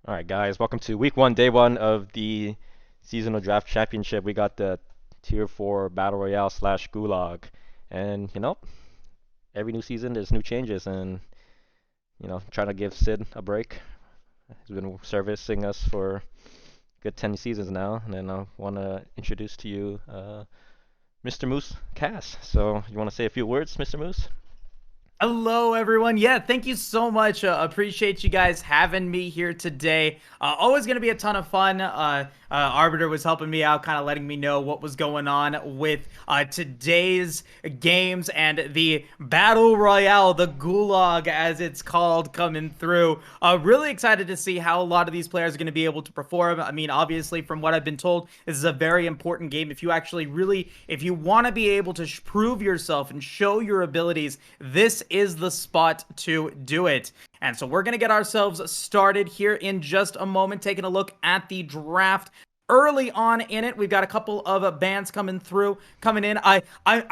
All right, guys, welcome to week one, day one of the seasonal draft championship. We got the tier four battle royale slash gulag, and every new season there's new changes, and trying to give Sid a break. He's been servicing us for good 10 seasons now, and then I want to introduce to you Mr. Moose Cass. So you want to say a few words, Mr. Moose? Hello, everyone. Yeah, thank you so much. Appreciate you guys having me here today. Always going to be a ton of fun. Arbiter was helping me out, kind of letting me know what was going on with today's games and the Battle Royale, the Gulag as it's called, coming through. Really excited to see how a lot of these players are going to be able to perform. I mean, obviously, from what I've been told, this is a very important game. If you want to be able to prove yourself and show your abilities, this is the spot to do it. And so we're going to get ourselves started here in just a moment, taking a look at the draft. Early on in it, we've got a couple of bands coming in. I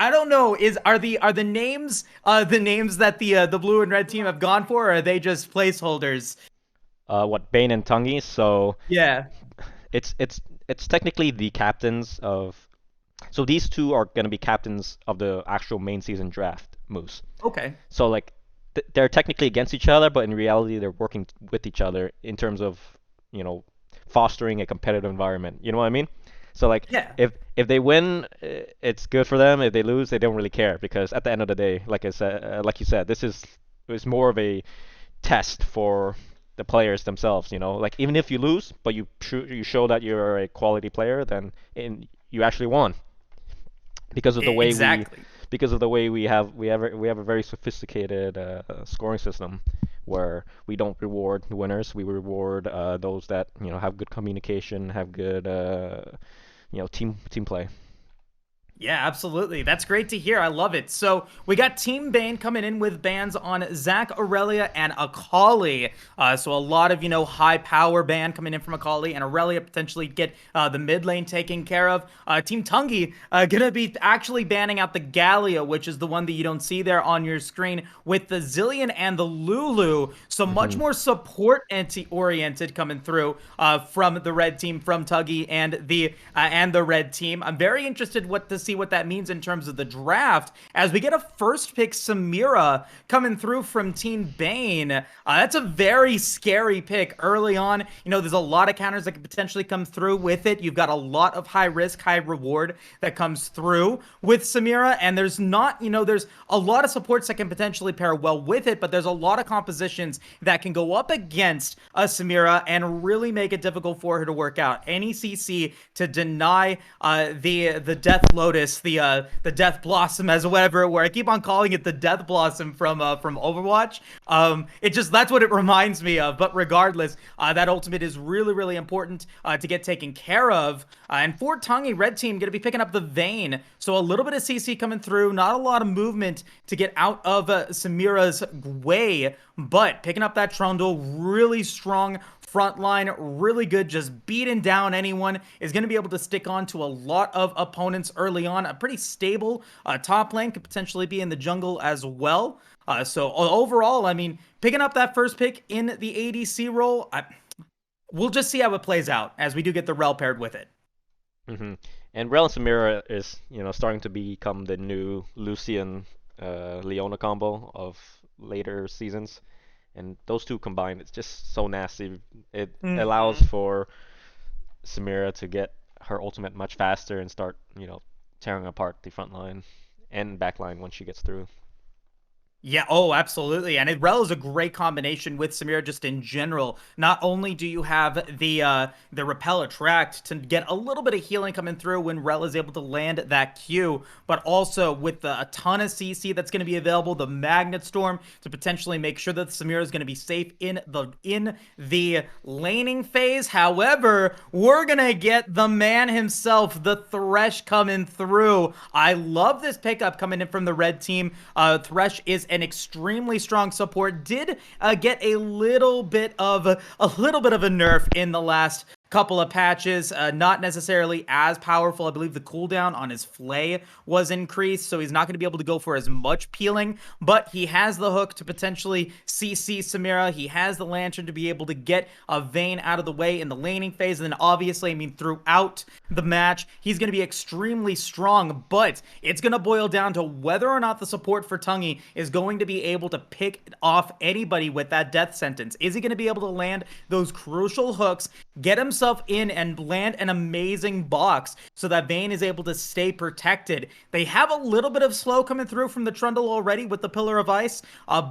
don't know, are the names the names that the blue and red team have gone for, or are they just placeholders? What Bane and Tungi? So Yeah. it's technically the captains of. So these two are going to be captains of the actual main season draft moves. Okay. So like they're technically against each other, but in reality they're working with each other in terms of you know fostering a competitive environment. You know what I mean? So like Yeah. if they win, it's good for them. If they lose, they don't really care because at the end of the day, like you said, this is more of a test for the players themselves. Like even if you lose, but you show that you're a quality player, then you actually won because of the way we Exactly. we have a very sophisticated scoring system where we don't reward winners. We reward those that have good communication, have good team play. Yeah, absolutely. That's great to hear. I love it. So we got Team Bane coming in with bans on Zach Aurelia and Akali. So a lot of, high power ban coming in from Akali, and Aurelia potentially get the mid lane taken care of. Team Tungi gonna be actually banning out the Gallia, which is the one that you don't see there on your screen, with the Zillion and the Lulu. So much Hmm. more support oriented coming through from the red team, from Tuggy and the red team. I'm very interested to see what that means in terms of the draft as we get a first pick Samira coming through from Team Bane. That's a very scary pick early on. There's a lot of counters that could potentially come through with it. You've got a lot of high risk, high reward that comes through with Samira, and there's a lot of supports that can potentially pair well with it, but there's a lot of compositions that can go up against a Samira and really make it difficult for her to work out. Any CC to deny the Death Lotus, the Death Blossom, as whatever, where I keep on calling it the Death Blossom from Overwatch. That's what it reminds me of. But regardless, that ultimate is really, really important to get taken care of. And for Tangi, red team going to be picking up the Vayne, so a little bit of CC coming through, not a lot of movement to get out of Samira's way, but picking up that Trundle, really strong front line, really good, just beating down anyone, is going to be able to stick on to a lot of opponents early on. A pretty stable top lane, could potentially be in the jungle as well. So overall, I mean, picking up that first pick in the ADC role, we'll just see how it plays out as we do get the Rel paired with it. Hmm. And Rel and Samira is starting to become the new Lucian Leona combo of later seasons. And those two combined, it's just so nasty. It allows Mhm. for Samira to get her ultimate much faster and start, tearing apart the front line and back line once she gets through. Yeah, oh, absolutely. And Rel is a great combination with Samira just in general. Not only do you have the repel attract to get a little bit of healing coming through when Rel is able to land that Q, but also with a ton of CC that's going to be available, the Magnet Storm to potentially make sure that Samira is going to be safe in the laning phase. However, we're going to get the man himself, the Thresh, coming through. I love this pickup coming in from the red team. Thresh is an extremely strong support. Did get a little bit of a nerf in the last couple of patches, not necessarily as powerful. I believe the cooldown on his Flay was increased, so he's not going to be able to go for as much peeling, but he has the hook to potentially CC Samira. He has the Lantern to be able to get a Vayne out of the way in the laning phase, and then obviously, I mean, throughout the match, he's going to be extremely strong, but it's going to boil down to whether or not the support for Tungy is going to be able to pick off anybody with that death sentence. Is he going to be able to land those crucial hooks, get himself in, and land an amazing box so that Vayne is able to stay protected? They have a little bit of slow coming through from the Trundle already with the Pillar of Ice,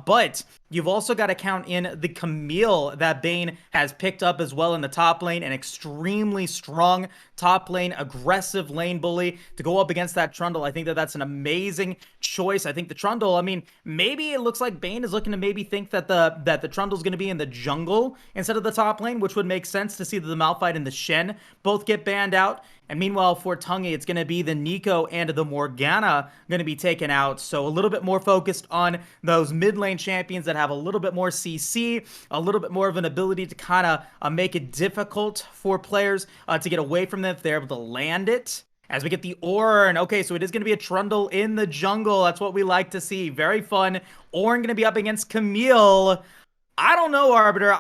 but you've also got to count in the Camille that Bane has picked up as well in the top lane, an extremely strong top lane, aggressive lane bully to go up against that Trundle. I think that that's an amazing choice. I think the Trundle, I mean, maybe it looks like Bane is looking to maybe think that the Trundle's going to be in the jungle instead of the top lane, which would make sense to see the Malphite and the Shen both get banned out. And meanwhile, for Tungy, it's going to be the Neeko and the Morgana going to be taken out. So a little bit more focused on those mid lane champions that have a little bit more CC, a little bit more of an ability to kind of make it difficult for players to get away from them if they're able to land it. As we get the Ornn, okay, so it is going to be a Trundle in the jungle. That's what we like to see. Very fun. Ornn going to be up against Camille. I don't know, Arbiter.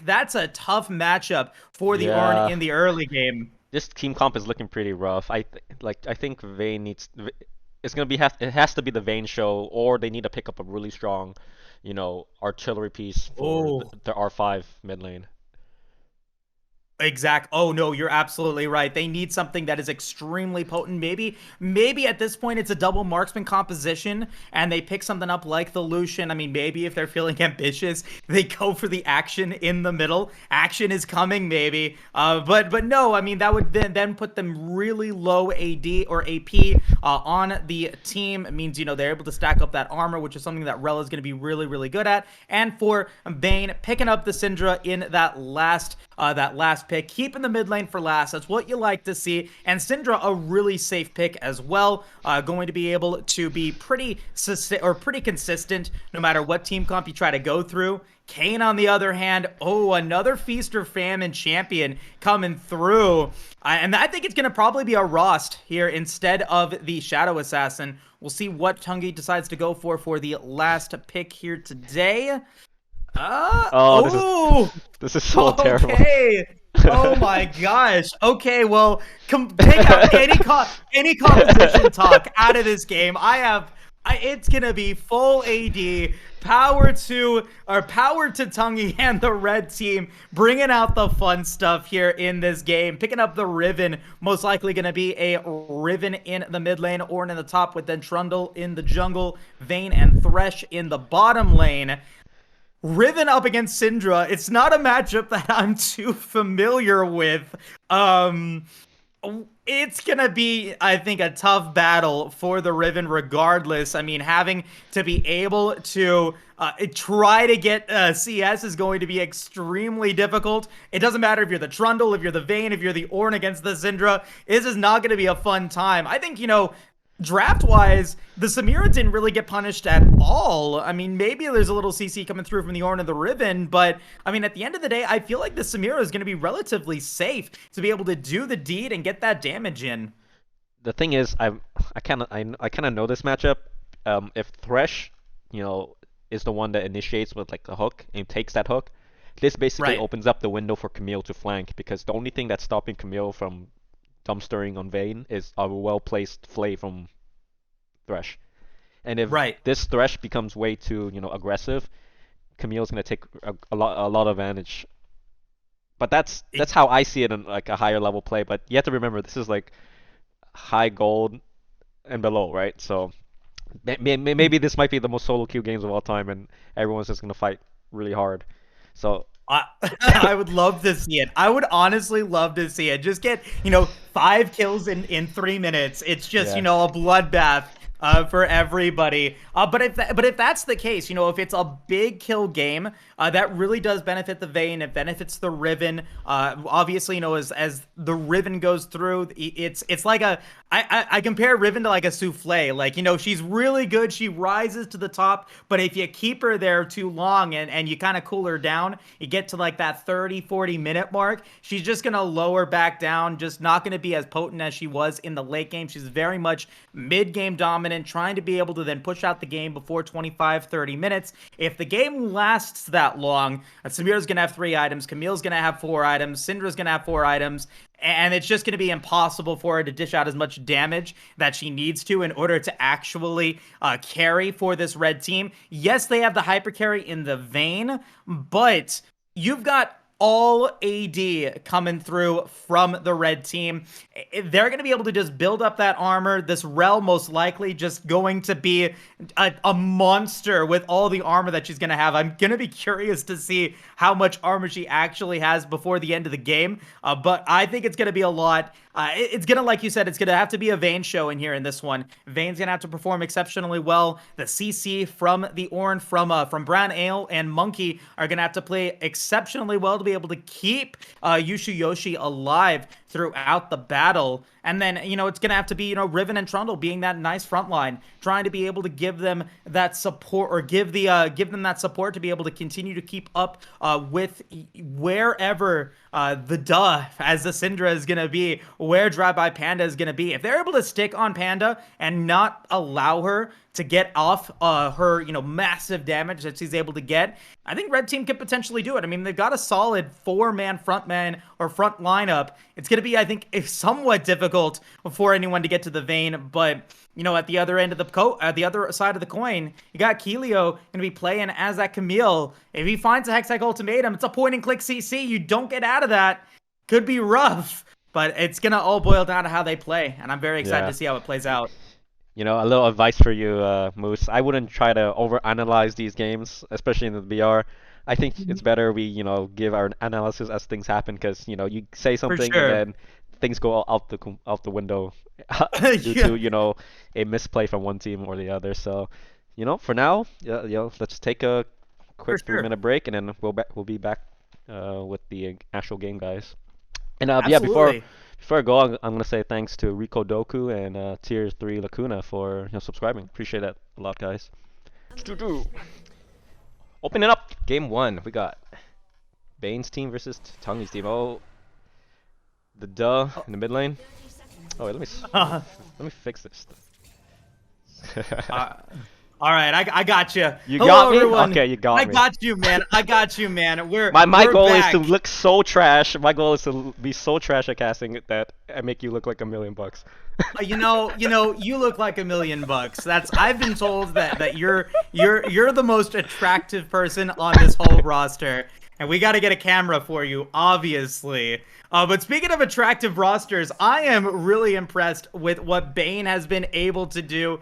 That's a tough matchup for the Ornn in the early game. This team comp is looking pretty rough. I think Vayne needs. It's gonna be it has to be the Vayne show, or they need to pick up a really strong, artillery piece for the R5 mid lane. Oh no, you're absolutely right. They need something that is extremely potent. Maybe at this point it's a double marksman composition and they pick something up like the Lucian. I mean, maybe if they're feeling ambitious, they go for the action in the middle. Action is coming, maybe. But no, I mean that would then put them really low AD or AP on the team. It means they're able to stack up that armor, which is something that Rell is going to be really, really good at. And for Bane picking up the Syndra in that last pick, keeping the mid lane for last. That's what you like to see. And Syndra, a really safe pick as well. Going to be able to be pretty consistent no matter what team comp you try to go through. Kayn, on the other hand, another Feast or Famine champion coming through. And I think it's going to probably be a Rost here instead of the Shadow Assassin. We'll see what Tungy decides to go for the last pick here today. This is so terrible. Oh my gosh. Okay, well, take out any composition talk out of this game. It's gonna be full AD, power to Tungy and the red team, bringing out the fun stuff here in this game. Picking up the Riven, most likely gonna be a Riven in the mid lane, Ornn in the top, with then Trundle in the jungle, Vayne and Thresh in the bottom lane. Riven up against Syndra, it's not a matchup that I'm too familiar with. It's gonna be, I think, a tough battle for the Riven regardless. I mean, having to be able to try to get CS is going to be extremely difficult. It doesn't matter if you're the Trundle, if you're the Vayne, if you're the Ornn against the Syndra. This is not gonna be a fun time. I think, draft-wise, the Samira didn't really get punished at all. I mean, maybe there's a little CC coming through from the Ornn and the Riven, but, I mean, at the end of the day, I feel like the Samira is going to be relatively safe to be able to do the deed and get that damage in. The thing is, I kind of know this matchup. If Thresh, is the one that initiates with like the hook and takes that hook, this basically opens up the window for Camille to flank, because the only thing that's stopping Camille from dumpstering on Vayne is a well-placed Flay from Thresh. And if this Thresh becomes way too, aggressive, Camille's gonna take a lot of advantage. But that's how I see it in like a higher level play. But you have to remember, this is like high gold and below, right? So maybe this might be the most solo queue games of all time, and everyone's just gonna fight really hard. So I would love to see it. I would honestly love to see it. Just get, 5 kills in 3 minutes. It's just, a bloodbath. for everybody. But if that's the case, if it's a big kill game, that really does benefit the Vayne. It benefits the Riven. Obviously, as the Riven goes through, it's like I compare Riven to like a souffle. Like, she's really good. She rises to the top, but if you keep her there too long and you kind of cool her down, you get to like that 30, 40 minute mark, she's just going to lower back down, just not going to be as potent as she was in the late game. She's very much mid-game dominant, trying to be able to then push out the game before 25, 30 minutes. If the game lasts that long, Samira's going to have 3 items, Camille's going to have 4 items, Syndra's going to have 4 items, and it's just going to be impossible for her to dish out as much damage that she needs to in order to actually carry for this red team. Yes, they have the hyper carry in the Vayne, but you've got all AD coming through from the red team. They're going to be able to just build up that armor. This Rell most likely just going to be a monster with all the armor that she's going to have. I'm going to be curious to see how much armor she actually has before the end of the game. But I think it's going to be a lot. It's going to, like you said, it's going to have to be a Vayne show in here in this one. Vayne's going to have to perform exceptionally well. The CC from the Ornn, from Brown Ale and Monkey are going to have to play exceptionally well to be able to keep Yushu Yoshi alive throughout the battle. And then, it's going to have to be, Riven and Trundle being that nice front line, trying to be able to give them that support, or give them that support to be able to continue to keep up with wherever the duh as the Syndra is going to be, where Drive by Panda is going to be. If they're able to stick on Panda and not allow her to get off her, massive damage that she's able to get, I think Red Team could potentially do it. I mean, they've got a solid 4-man front lineup. It's going to be, I think, somewhat difficult for anyone to get to the Vayne, but at the other end of the other side of the coin, you got Keelio going to be playing as that Camille. If he finds a Hextech ultimatum, it's a point-and-click CC. You don't get out of that. Could be rough, but it's going to all boil down to how they play, and I'm very excited to see how it plays out. A little advice for you, Moose. I wouldn't try to overanalyze these games, especially in the BR. I think it's better we, give our analysis as things happen, because, you say something and then things go out the window due to, a misplay from one team or the other. So, for now, let's take a quick 3-minute break, and then we'll be back with the actual game, guys. And before I go, I'm going to say thanks to Rico Doku and Tier 3 Lacuna for subscribing. Appreciate that a lot, guys. Opening up game 1, we got Bane's team versus Tungy's team. Oh, the duh in the mid lane. Oh, wait, let me fix this. All right, I got you. You got me? Everyone. Okay, you got me. I got you, man. My goal back. is to look so trash. My goal is to be so trash at casting that I make you look like $1 million. You look like $1 million. I've been told that you're the most attractive person on this whole roster, and we got to get a camera for you, obviously. But speaking of attractive rosters, I am really impressed with what Bane has been able to do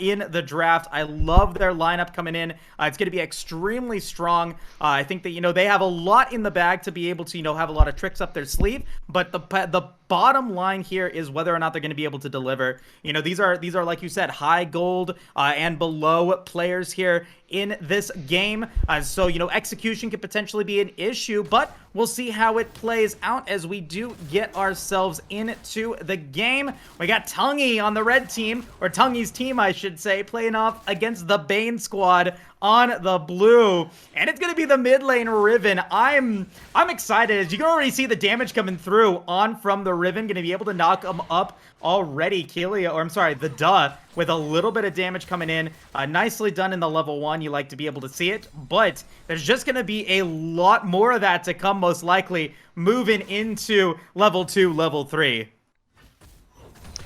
in the draft. I love their lineup coming in. It's going to be extremely strong. I think that, they have a lot in the bag to be able to, have a lot of tricks up their sleeve. But the bottom line here is whether or not they're going to be able to deliver. These are like you said, high gold and below players here in this game. So, execution could potentially be an issue, but we'll see how it plays out as we do get ourselves into the game. We got Tungy on the red team, or Tungy's team, I should say, playing off against the Bane squad on the blue, and it's gonna be the mid lane Riven. I'm excited, as you can already see the damage coming through on from the Riven. Gonna be able to knock them up already. Keelia, or I'm sorry, the duh, with a little bit of damage coming in. Nicely done in the level 1. You like to be able to see it, but there's just gonna be a lot more of that to come, most likely moving into level 2, level 3.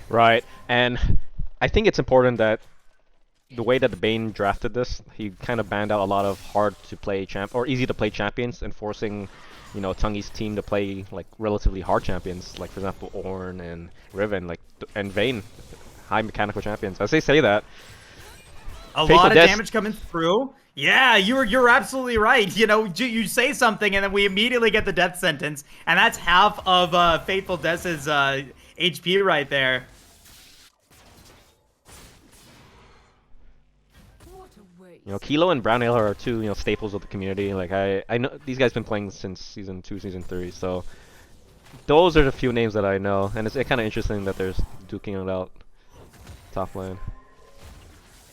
Right, and I think it's important that the way that the Bane drafted this, he kind of banned out a lot of hard-to-play or easy-to-play champions, and forcing, Tungy's team to play like relatively hard champions, like for example Ornn and Riven, and Vayne, high mechanical champions. As they say that, a lot of damage coming through. Yeah, you're absolutely right. You say something and then we immediately get the death sentence, and that's half of Faithful Death's HP right there. You know, Kilo and Brown Ale are two, staples of the community. Like I know these guys been playing since season 2, season 3, so those are the few names that I know, and it's kind of interesting that they're duking it out top lane.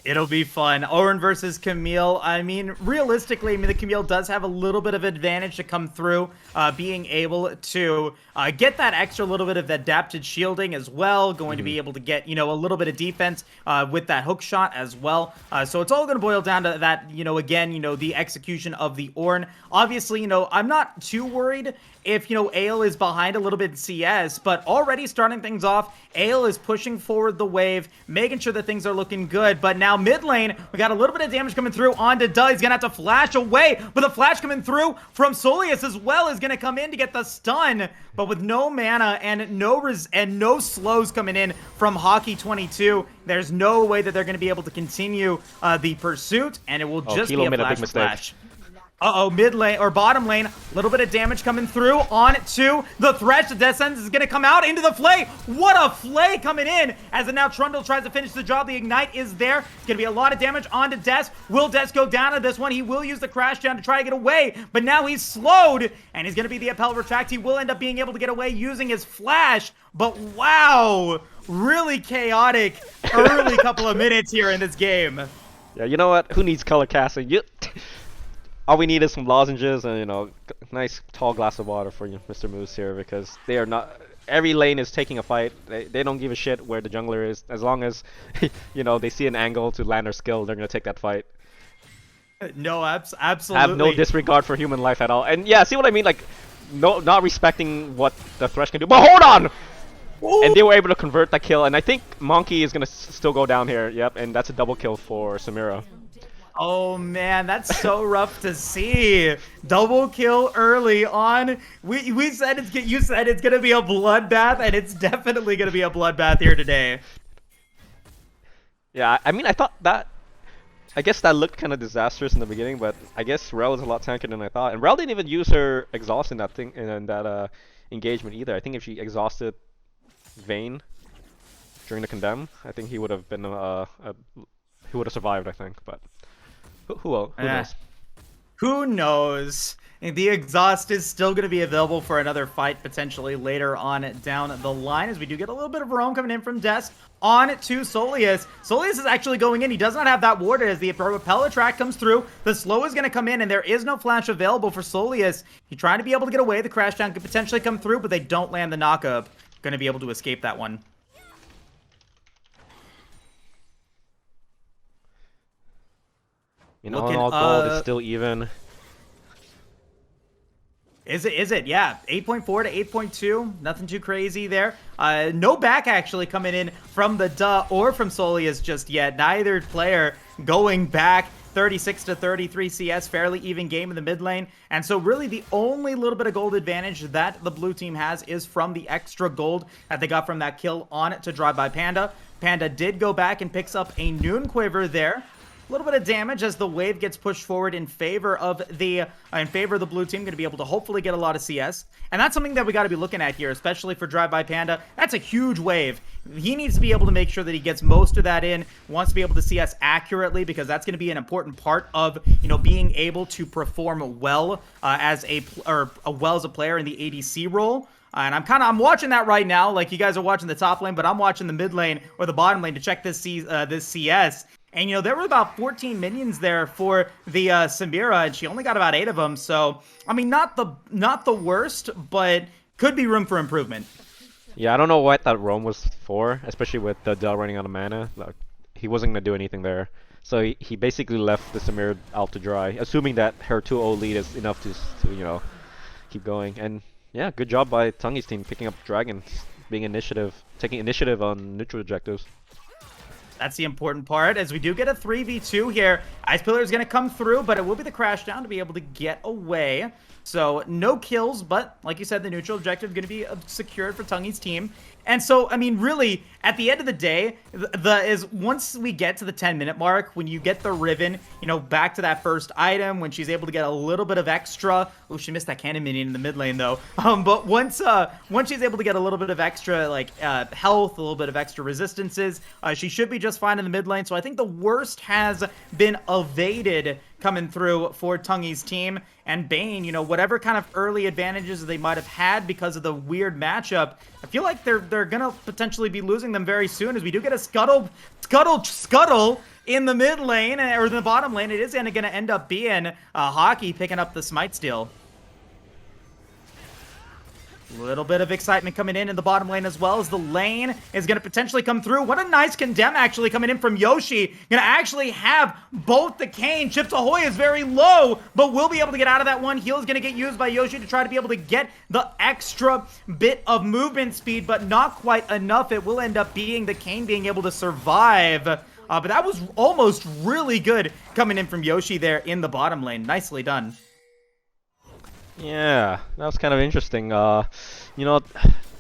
It'll be fun. Auron versus Camille. I mean, realistically, the Camille does have a little bit of advantage to come through, being able to get that extra little bit of adapted shielding as well. Going to be able to get, a little bit of defense with that hook shot as well. So it's all going to boil down to that, again, the execution of the Auron. Obviously, I'm not too worried if, Ale is behind a little bit in CS, but already starting things off, Ale is pushing forward the wave, making sure that things are looking good. But now mid lane, we got a little bit of damage coming through onto Duh. He's going to have to flash away, but the flash coming through from Soleus as well is going to come in to get the stun. But with no mana and no slows coming in from Hockey22, there's no way that they're going to be able to continue the pursuit, and it will just Kilo be a made a big mistake. flash. Uh-oh, mid lane, or bottom lane, a little bit of damage coming through onto the Thresh. The Death Sentence is going to come out into the Flay. What a Flay coming in, as now Trundle tries to finish the job. The Ignite is there. It's going to be a lot of damage onto Des. Will Des go down to this one? He will use the Crash Down to try to get away, but now he's slowed, and he's going to be the Appel Retract. He will end up being able to get away using his Flash, but wow, really chaotic early couple of minutes here in this game. Yeah, you know what? Who needs color casting? All we need is some lozenges and, a nice tall glass of water for you, Mr. Moose here, because they are not... Every lane is taking a fight. They don't give a shit where the jungler is. As long as, they see an angle to land their skill, they're going to take that fight. No, absolutely. Have no disregard for human life at all. And yeah, see what I mean? Like, not respecting what the Thresh can do. But hold on! Ooh. And they were able to convert that kill, and I think Monkey is going to still go down here. Yep, and that's a double kill for Samira. Oh man, that's so rough to see. Double kill early on. You said it's gonna be a bloodbath, and it's definitely gonna be a bloodbath here today. Yeah, I mean, I guess that looked kind of disastrous in the beginning, but I guess Rell is a lot tankier than I thought. And Rell didn't even use her exhaust in that thing in that engagement either. I think if she exhausted Vayne during the condemn, I think he would have been he would have survived, I think, but. Who knows? Who knows? The exhaust is still going to be available for another fight potentially later on down the line, as we do get a little bit of roam coming in from Des on to Soleus. Soleus is actually going in. He does not have that warded as the Repel track comes through. The slow is going to come in, and there is no flash available for Soleus. He's trying to be able to get away. The crash down could potentially come through, but they don't land the knockup. Going to be able to escape that one. All gold is still even. Is it? Yeah. 8.4 to 8.2. Nothing too crazy there. No back actually coming in from the Duh or from Soleus just yet. Neither player going back. 36 to 33 CS, fairly even game in the mid lane. And so really the only little bit of gold advantage that the blue team has is from the extra gold that they got from that kill on to Drive by Panda. Panda did go back and picks up a Noon Quiver there. A little bit of damage as the wave gets pushed forward in favor of the blue team. Going to be able to hopefully get a lot of CS, and that's something that we got to be looking at here, especially for Drive by Panda. That's a huge wave. He needs to be able to make sure that he gets most of that in. Wants to be able to CS accurately, because that's going to be an important part of being able to perform well as a player in the ADC role. And I'm watching that right now. Like, you guys are watching the top lane, but I'm watching the mid lane or the bottom lane to check this CS. And, there were about 14 minions there for the Samira, and she only got about 8 of them. So, I mean, not the worst, but could be room for improvement. Yeah, I don't know what that roam was for, especially with the Dell running out of mana. Like, he wasn't going to do anything there. So he basically left the Samira out to dry, assuming that her 2-0 lead is enough to keep going. And, yeah, good job by Tungi's team picking up Dragons, taking initiative on neutral objectives. That's the important part, as we do get a 3v2 here. Ice Pillar is going to come through, but it will be the crash down to be able to get away. So no kills, but like you said, the neutral objective going to be secured for Tungi's team. And so, I mean, really, at the end of the day, once we get to the 10-minute mark, when you get the Riven, you know, back to that first item, when she's able to get a little bit of extra. Oh, she missed that cannon minion in the mid lane though. But once she's able to get a little bit of extra like health, a little bit of extra resistances, she should be just fine in the mid lane. So I think the worst has been evaded coming through for Tungi's team. And Bane, you know, whatever kind of early advantages they might have had because of the weird matchup, I feel like they're gonna potentially be losing them very soon, as we do get a scuttle in the mid lane, or the bottom lane. It is gonna end up being Hockey picking up the smite steal. Little bit of excitement coming in the bottom lane, as well as the lane is going to potentially come through. What a nice condemn actually coming in from Yoshi. Going to actually have both the Kayn. Chips Ahoy is very low, but will be able to get out of that one. Heal is going to get used by Yoshi to try to be able to get the extra bit of movement speed, but not quite enough. It will end up being the Kayn being able to survive. But that was almost really good coming in from Yoshi there in the bottom lane. Nicely done. Yeah, that was kind of interesting. You know,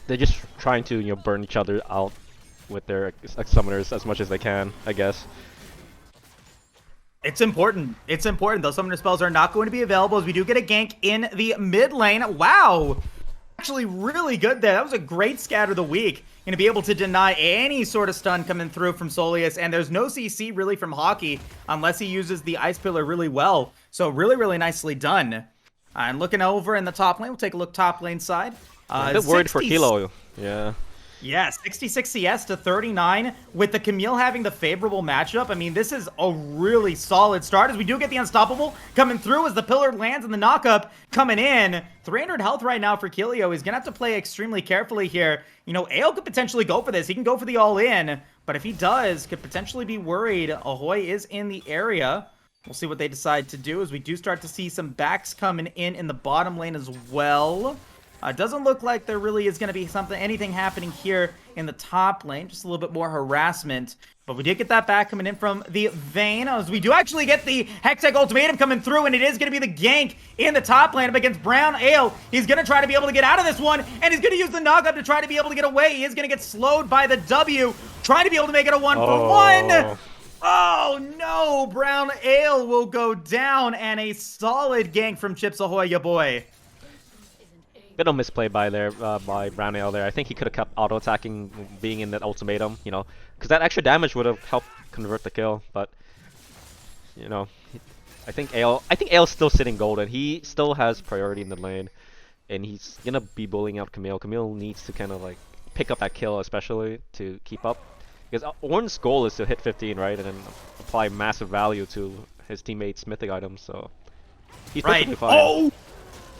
they're just trying to, you know, burn each other out with their summoners as much as they can, I guess. It's important. It's important. Those summoner spells are not going to be available, as we do get a gank in the mid lane. Wow! Actually really good there. That was a great scatter of the week. Going to be able to deny any sort of stun coming through from Soleus, and there's no CC really from Hockey unless he uses the Ice Pillar really well. So really, really nicely done. And looking over in the top lane, we'll take a look top lane side. A bit worried for Kilo. Yeah. Yeah, 66 CS to 39 with the Camille having the favorable matchup. I mean, this is a really solid start, as we do get the Unstoppable coming through as the pillar lands and the knockup coming in. 300 health right now for Kilio. He's going to have to play extremely carefully here. You know, Ale could potentially go for this. He can go for the all-in, but if he does, could potentially be worried. Ahoy is in the area. We'll see what they decide to do, as we do start to see some backs coming in the bottom lane as well. Doesn't look like there really is going to be anything happening here in the top lane. Just a little bit more harassment. But we did get that back coming in from the Vayne, as we do actually get the Hextech Ultimatum coming through, and it is going to be the gank in the top lane up against Brown Ale. He's going to try to be able to get out of this one, and he's going to use the knockup to try to be able to get away. He is going to get slowed by the W, trying to be able to make it a 1-for-1. Oh no, Brown Ale will go down, and a solid gank from Chips Ahoy, ya boy. Bit of misplay by Brown Ale there. I think he could have kept auto attacking, being in that ultimatum, you know, because that extra damage would have helped convert the kill. But you know, I think Ale's still sitting golden. He still has priority in the lane, and he's gonna be bullying out Camille. Camille needs to kind of like pick up that kill, especially to keep up. Because Ornn's goal is to hit 15, right, and then apply massive value to his teammates' mythic items, so he's perfectly fine.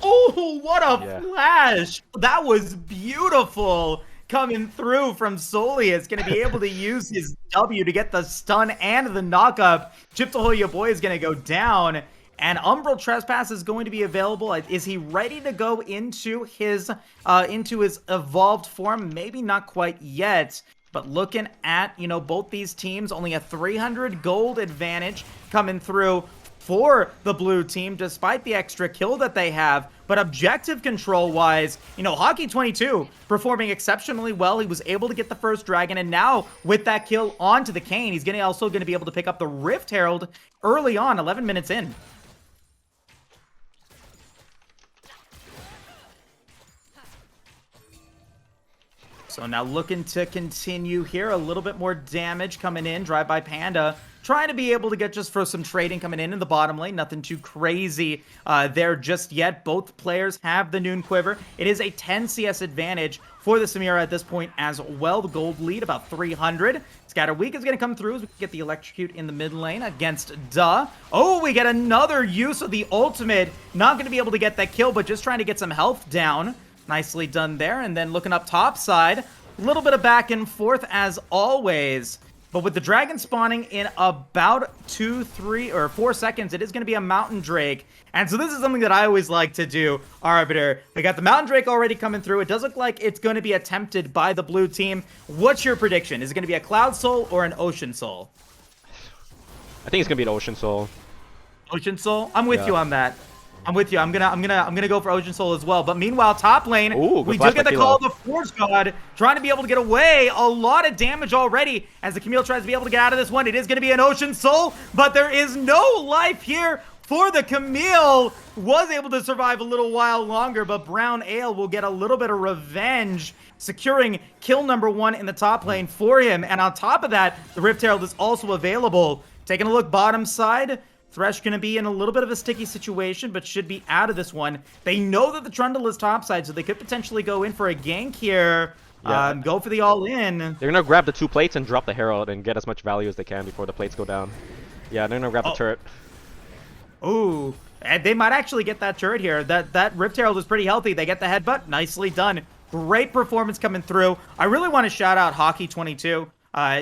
Oh, what a flash! That was beautiful coming through from Soleus. Going to be able to use his W to get the stun and the knockup. Chips Ahoy, your boy, is going to go down. And Umbral Trespass is going to be available. Is he ready to go into his evolved form? Maybe not quite yet. But looking at, you know, both these teams, only a 300 gold advantage coming through for the blue team, despite the extra kill that they have. But objective control-wise, you know, Hockey 22 performing exceptionally well. He was able to get the first dragon, and now with that kill onto the Kayn, he's also going to be able to pick up the Rift Herald early on, 11 minutes in. So now looking to continue here. A little bit more damage coming in. Drive-by Panda trying to be able to get just for some trading coming in the bottom lane. Nothing too crazy there just yet. Both players have the Noon Quiver. It is a 10 CS advantage for the Samira at this point as well. The gold lead about 300. Scatter Weak is going to come through as we get the Electrocute in the mid lane against Duh. Oh, we get another use of the ultimate. Not going to be able to get that kill, but just trying to get some health down. Nicely done there. And then looking up top side, a little bit of back and forth as always. But with the dragon spawning in about 2, 3, or 4 seconds, it is going to be a Mountain Drake. And so this is something that I always like to do, Arbiter. We got the Mountain Drake already coming through. It does look like it's going to be attempted by the blue team. What's your prediction? Is it going to be a Cloud Soul or an Ocean Soul? I think it's going to be an Ocean Soul. Ocean Soul? I'm with you on that. I'm with you. I'm gonna go for Ocean Soul as well. But meanwhile, top lane, Ooh, we good flash do get by the call Kilo. of the Forge God, trying to be able to get away. A lot of damage already as the Camille tries to be able to get out of this one. It is gonna be an Ocean Soul, but there is no life here for the Camille. Was able to survive a little while longer, but Brown Ale will get a little bit of revenge, securing kill number 1 in the top lane for him. And on top of that, the Rift Herald is also available. Taking a look bottom side, Thresh going to be in a little bit of a sticky situation, but should be out of this one. They know that the Trundle is topside, so they could potentially go in for a gank here. Yeah. Go for the all-in. They're gonna grab the 2 plates and drop the Herald and get as much value as they can before the plates go down. Yeah, they're gonna grab the turret. Ooh, and they might actually get that turret here. That Rift Herald is pretty healthy. They get the headbutt. Nicely done. Great performance coming through. I really want to shout out Hockey22.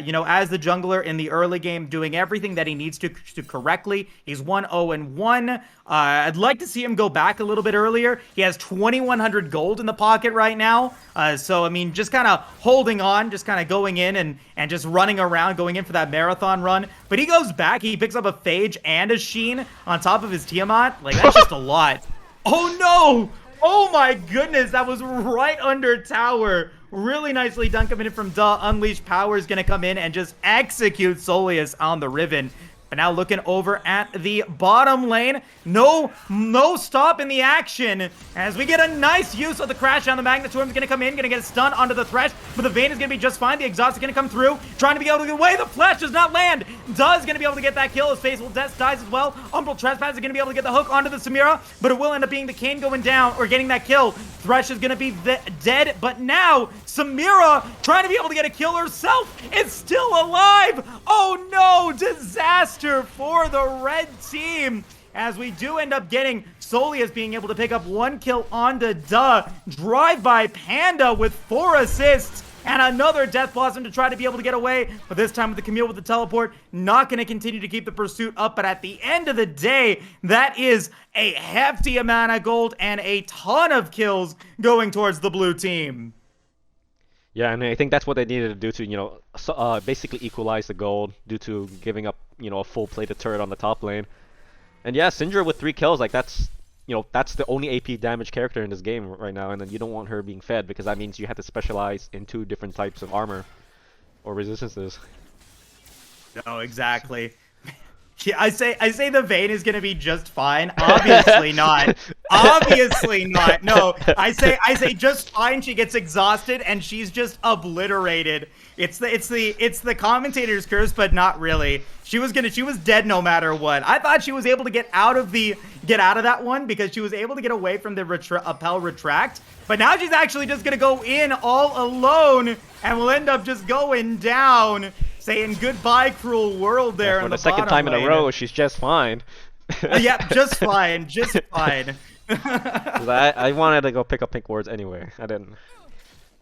You know, as the jungler in the early game, doing everything that he needs to correctly. He's 1-0-1. I'd like to see him go back a little bit earlier. He has 2,100 gold in the pocket right now. So, I mean, just kind of holding on, just kind of going in and just running around, going in for that marathon run. But he goes back. He picks up a Phage and a Sheen on top of his Tiamat. Like, that's just a lot. Oh, no! Oh, my goodness. That was right under tower. Really nicely done coming in from Duh. Unleashed Power is going to come in and just execute Soleus on the Riven. But now looking over at the bottom lane. No stop in the action. As we get a nice use of the crash down. The Magnitude is going to come in. Going to get a stun onto the Thresh. But the Vayne is going to be just fine. The exhaust is going to come through. Trying to be able to get away. The Flash does not land. Duh is going to be able to get that kill. His Faithful Death dies as well. Umbral Trespass is going to be able to get the hook onto the Samira. But it will end up being the Kayn going down or getting that kill. Thresh is going to be dead. But now Samira, trying to be able to get a kill herself, is still alive. Oh no, disaster for the red team. As we do end up getting Soleus being able to pick up 1 kill onto Duh. Drive-by Panda with 4 assists. And another Death Blossom to try to be able to get away. But this time with the Camille with the teleport, not going to continue to keep the pursuit up. But at the end of the day, that is a hefty amount of gold and a ton of kills going towards the blue team. Yeah, and I think that's what they needed to do to, you know, basically equalize the gold due to giving up, you know, a full plated turret on the top lane. And yeah, Syndra with 3 kills, like that's, you know, that's the only AP damage character in this game right now, and then you don't want her being fed because that means you have to specialize in 2 different types of armor or resistances. No, exactly. Yeah, I say the Vayne is gonna be just fine. Obviously not. Obviously not. No, I say just fine. She gets exhausted and she's just obliterated. It's the commentator's curse, but not really. She was dead no matter what. I thought she was able to get out of that one because she was able to get away from the Appel Retract. But now she's actually just gonna go in all alone and will end up just going down. Saying goodbye, cruel world there. Yeah, for the second time in a row, she's just fine. Yep, just fine, just fine. I wanted to go pick up pink wards anyway. I didn't.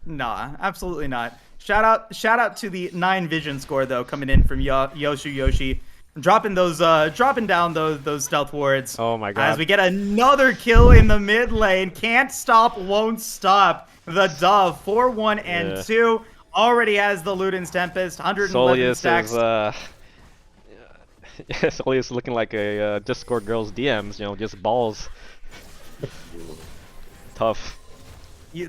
Nah, absolutely not. Shout out to the 9 vision score though, coming in from Yoshi, dropping down those stealth wards. Oh my god! As we get another kill in the mid lane, can't stop, won't stop. The Dove 4-1 and 2. Already has the Luden's Tempest, 111 stacks. Soleus is looking like a Discord girl's DMs, you know, just balls. Tough.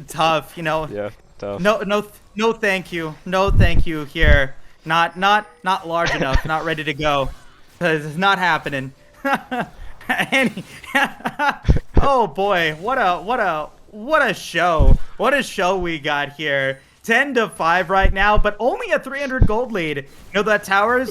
Tough, you know. Yeah, tough. No, thank you. No, thank you here. Not large enough. Not ready to go. It's not happening. Oh boy, what a show. What a show we got here. 10-5 right now, but only a 300 gold lead. You know, the tower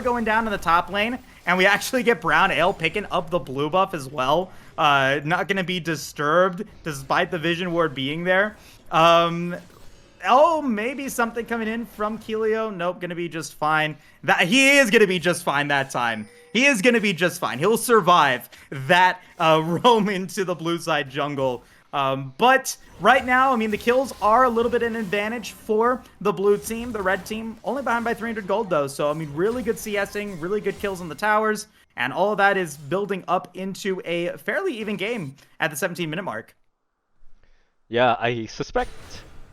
going down in the top lane, and we actually get Brown Ale picking up the blue buff as well. Not going to be disturbed despite the Vision Ward being there. Oh, maybe something coming in from Kelio. Nope, going to be just fine. He is going to be just fine that time. He is going to be just fine. He'll survive that roam into the blue side jungle. But right now, I mean, the kills are a little bit an advantage for the blue team. The red team only behind by 300 gold, though. So, I mean, really good CSing, really good kills on the towers. And all of that is building up into a fairly even game at the 17-minute mark. Yeah, I suspect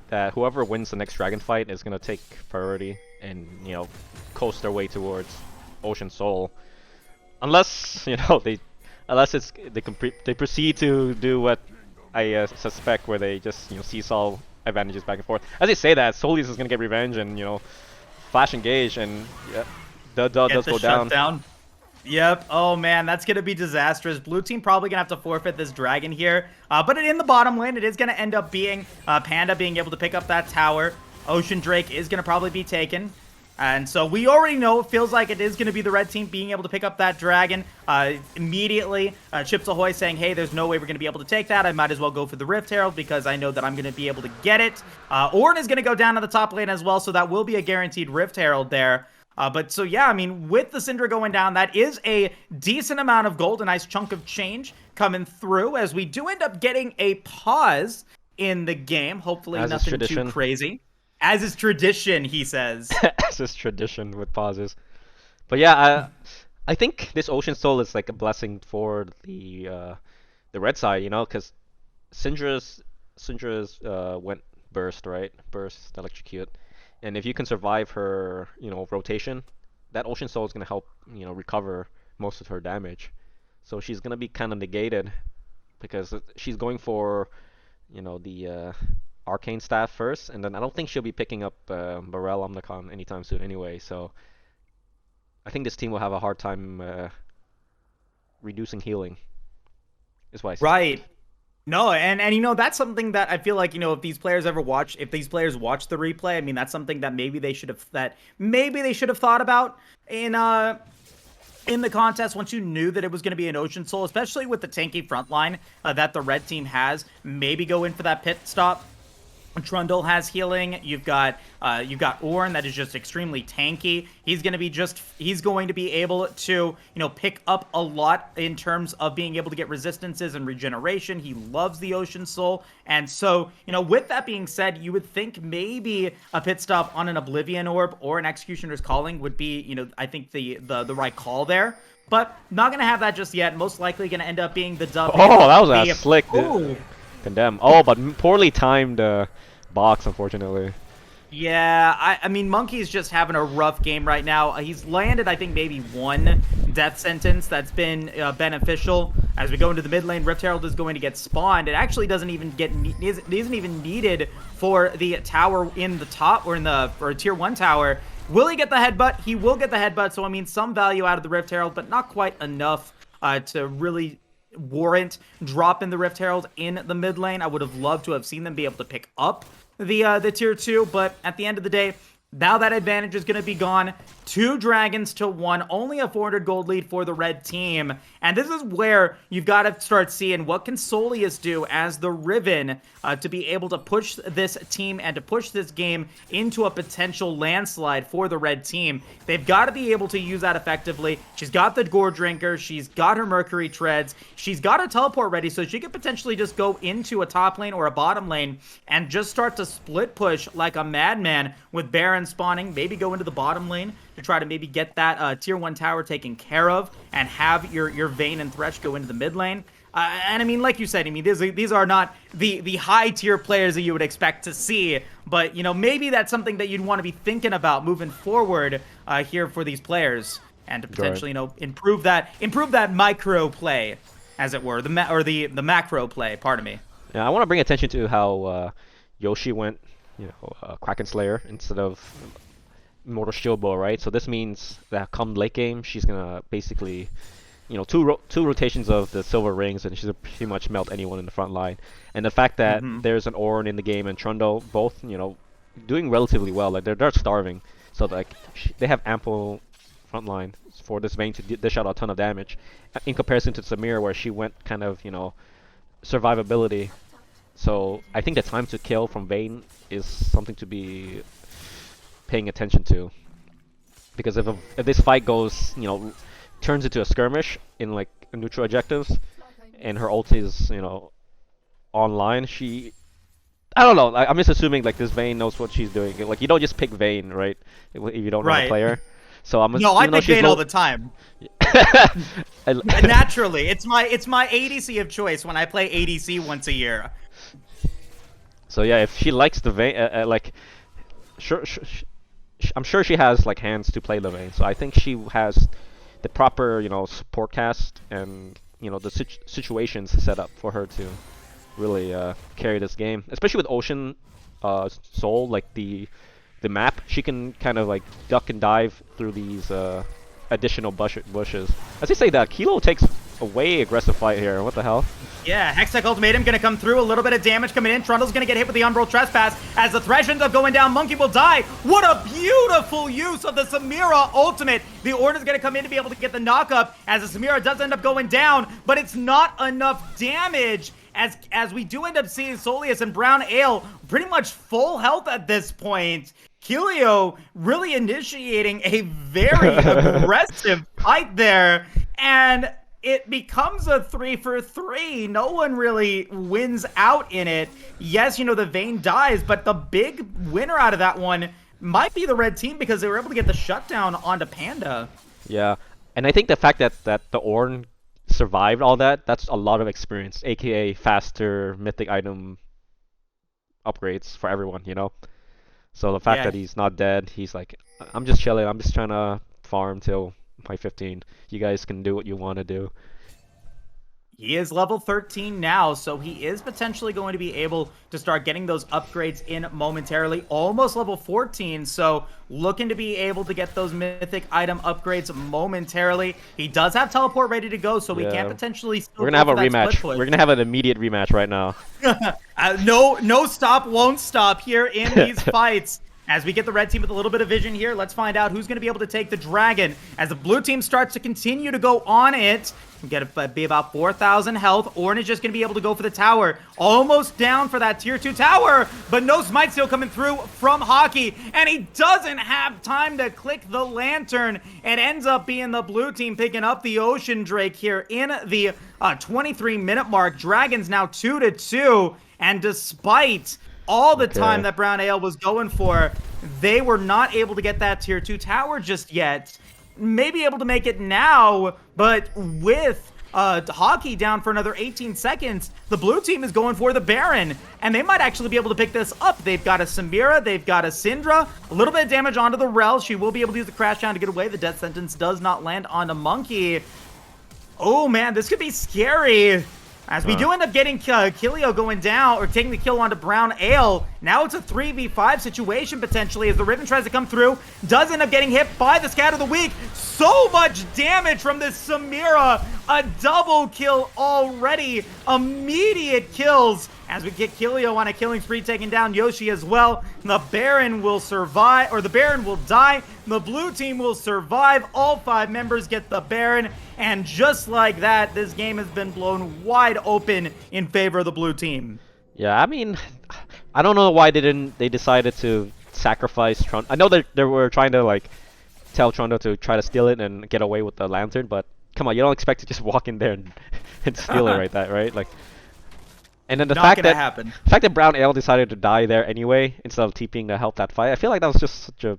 that whoever wins the next dragon fight is going to take priority and, you know, coast their way towards Ocean Soul. Unless, you know, they unless it's they proceed to do what I suspect, where they just seesaw advantages back and forth. As they say that, Solis is gonna get revenge and flash engage, and yeah, the Get does the go down. shutdown. Yep. Oh man, that's gonna be disastrous. Blue team probably gonna have to forfeit this dragon here. But in the bottom lane, it is gonna end up being Panda being able to pick up that tower. Ocean Drake is gonna probably be taken. And so we already know it feels like it is going to be the red team being able to pick up that dragon immediately. Chips Ahoy saying, hey, there's no way we're going to be able to take that. I might as well go for the Rift Herald because I know that I'm going to be able to get it. Ornn is going to go down to the top lane as well, so that will be a guaranteed Rift Herald there. But so, yeah, I mean, with the Syndra going down, that is a decent amount of gold, a nice chunk of change coming through as we do end up getting a pause in the game. Hopefully As is nothing too tradition. crazy. As is tradition, he says. As is tradition with pauses. But yeah, I think this Ocean Soul is like a blessing for the red side, because Syndra's went burst, right? Burst, electrocute. And if you can survive her, rotation, that Ocean Soul is gonna help, recover most of her damage. So she's gonna be kind of negated because she's going for, the Arcane Staff first, and then I don't think she'll be picking up Morel Omnicom anytime soon anyway. So I think this team will have a hard time reducing healing. Is what I see. Right. No, and that's something that I feel like, if these players watch the replay, I mean that's something that maybe they should have thought about in the contest once you knew that it was going to be an Ocean Soul, especially with the tanky front line that the red team has. Maybe go in for that pit stop. Trundle has healing. You've got Ornn that is just extremely tanky. He's going to be able to, pick up a lot in terms of being able to get resistances and regeneration. He loves the Ocean Soul. And so, with that being said, you would think maybe a pit stop on an Oblivion Orb or an Executioner's Calling would be, I think the right call there. But not going to have that just yet. Most likely going to end up being the dub. Oh, that was a slick. Condemn. Oh, but poorly timed box, unfortunately. Yeah, I mean, Monkey's just having a rough game right now. He's landed, I think, maybe one death sentence that's been beneficial. As we go into the mid lane, Rift Herald is going to get spawned. It actually isn't even needed for the tower in the top or tier 1 tower. Will he get the headbutt? He will get the headbutt. So I mean, some value out of the Rift Herald, but not quite enough to really warrant dropping the Rift Herald in the mid lane. I would have loved to have seen them be able to pick up the tier 2, but at the end of the day, now that advantage is going to be gone. 2 dragons to 1, only a 400 gold lead for the red team. And this is where you've got to start seeing what can Soleus do as the Riven to be able to push this team and to push this game into a potential landslide for the red team. They've got to be able to use that effectively. She's got the Gore Drinker, she's got her Mercury Treads, she's got a teleport ready, so she could potentially just go into a top lane or a bottom lane and just start to split push like a madman with Baron spawning, maybe go into the bottom lane to try to maybe get that tier 1 tower taken care of and have your Vayne and Thresh go into the mid lane. And I mean, like you said, I mean, these are not the high tier players that you would expect to see, but maybe that's something that you'd want to be thinking about moving forward here for these players, and to potentially improve that micro play, as it were, the macro play. Pardon me. Yeah, I want to bring attention to how Yoshi went, Kraken Slayer instead of Immortal Shield Bow, right? So this means that come late game, she's gonna basically, two rotations of the silver rings, and she's gonna pretty much melt anyone in the front line. And the fact that there's an Ornn in the game and Trundle, both, doing relatively well. Like they're starving, so like they have ample front line for this Vayne to dish out a ton of damage, in comparison to Samir, where she went kind of, survivability. So I think the time to kill from Vayne is something to be paying attention to, because if this fight goes, turns into a skirmish in like neutral objectives, and her ult is, online, I don't know. I'm just assuming like this Vayne knows what she's doing. Like you don't just pick Vayne, right? If you don't know the player. So I pick Vayne all the time. Naturally, it's my ADC of choice when I play ADC once a year. So yeah, if she likes the Vayne, like, I'm sure she has like hands to play the Vayne. So I think she has the proper, support cast and the situations set up for her to really carry this game, especially with Ocean Soul, like the map. She can kind of like duck and dive through these additional bushes. As you say that, Kilo takes a way aggressive fight here. What the hell? Yeah, Hextech Ultimatum gonna come through. A little bit of damage coming in. Trundle's gonna get hit with the Umbral Trespass as the Thresh ends up going down. Monkey will die. What a beautiful use of the Samira ultimate. The Ornn is gonna come in to be able to get the knockup as the Samira does end up going down, but it's not enough damage as we do end up seeing Soleus and Brown Ale pretty much full health at this point. Kilio really initiating a very aggressive fight there, and it becomes a 3-for-3. No one really wins out in it. Yes, the Vayne dies, but the big winner out of that one might be the red team because they were able to get the shutdown onto Panda. Yeah, and I think the fact that the Ornn survived all that, that's a lot of experience, aka faster mythic item upgrades for everyone, So the fact that he's not dead, he's like, I'm just chilling, I'm just trying to farm till my 15. You guys can do what you want to do. He is level 13 now, so he is potentially going to be able to start getting those upgrades in momentarily. Almost level 14, so looking to be able to get those mythic item upgrades momentarily. He does have teleport ready to go, so we can potentially still We're gonna have a rematch. We're gonna have an immediate rematch right now. No stop, won't stop here in these fights. As we get the red team with a little bit of vision here, let's find out who's going to be able to take the dragon. As the blue team starts to continue to go on it, be about 4,000 health. Ornn is just going to be able to go for the tower. Almost down for that tier 2 tower, but no Smite Steal coming through from Hockey, and he doesn't have time to click the lantern. It ends up being the blue team picking up the Ocean Drake here in the 23-minute mark. Dragons now 2-2, and despite all the time that Brown Ale was going for, they were not able to get that tier 2 tower just yet. Maybe able to make it now, but with Hockey down for another 18 seconds, the blue team is going for the Baron, and they might actually be able to pick this up. They've got a Samira, they've got a Syndra, a little bit of damage onto the Rel. She will be able to use the Crash Down to get away. The death sentence does not land on the Monkey. Oh man, this could be scary. As we do end up getting Kilio going down, or taking the kill onto Brown Ale. Now it's a 3v5 situation, potentially, as the Riven tries to come through. Does end up getting hit by the Scatter of the Week. So much damage from this Samira. A double kill already. Immediate kills. As we get Kilio on a killing spree, taking down Yoshi as well. The Baron will survive, or the Baron will die. The blue team will survive. All 5 members get the Baron. And just like that, this game has been blown wide open in favor of the blue team. Yeah, I mean, I don't know why they decided to sacrifice Trundle. I know that they were trying to like tell Trundle to try to steal it and get away with the lantern, but come on, you don't expect to just walk in there and steal it right? Like, and then the fact that Brown Ale decided to die there anyway instead of TPing to help that fight, I feel like that was just such a,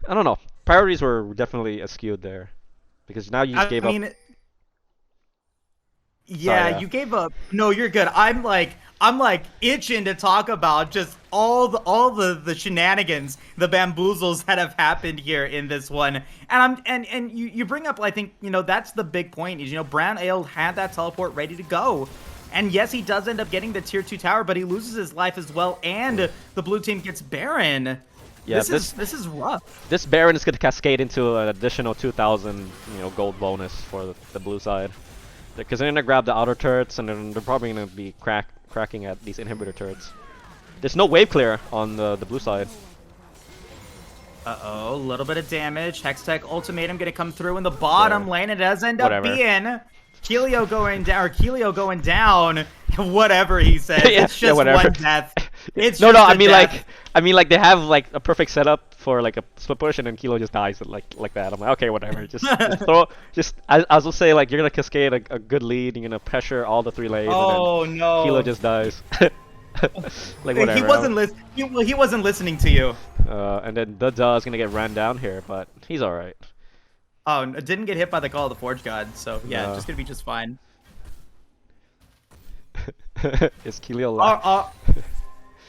I don't know, priorities were definitely skewed there. Because now you gave up. Yeah, you gave up. No, you're good. I'm like itching to talk about just all the shenanigans, the bamboozles that have happened here in this one. And you bring up, I think, that's the big point is, Brown Ale had that teleport ready to go. And yes, he does end up getting the tier 2 tower, but he loses his life as well, and the blue team gets Baron. Yeah, this is rough. This Baron is going to cascade into an additional 2,000, gold bonus for the blue side. Because they're going to grab the outer turrets, and then they're probably going to be cracking at these inhibitor turrets. There's no wave clear on the blue side. Uh-oh, a little bit of damage. Hextech Ultimatum going to come through in the bottom lane. It does end up being Kilio going down. Whatever he says. It's just one death. It's no, I mean like they have like a perfect setup for like a split push, and then Kilo just dies like that. I'm like, okay, whatever. Just throw. I will say like you're gonna cascade a good lead. You're gonna pressure all the 3 lanes. Oh and then no! Kilo just dies. Like whatever. He wasn't listening to you. And then the is gonna get ran down here, but he's all right. Oh, didn't get hit by the Call of the Forge God, so yeah, just gonna be just fine. Is Kilio alive?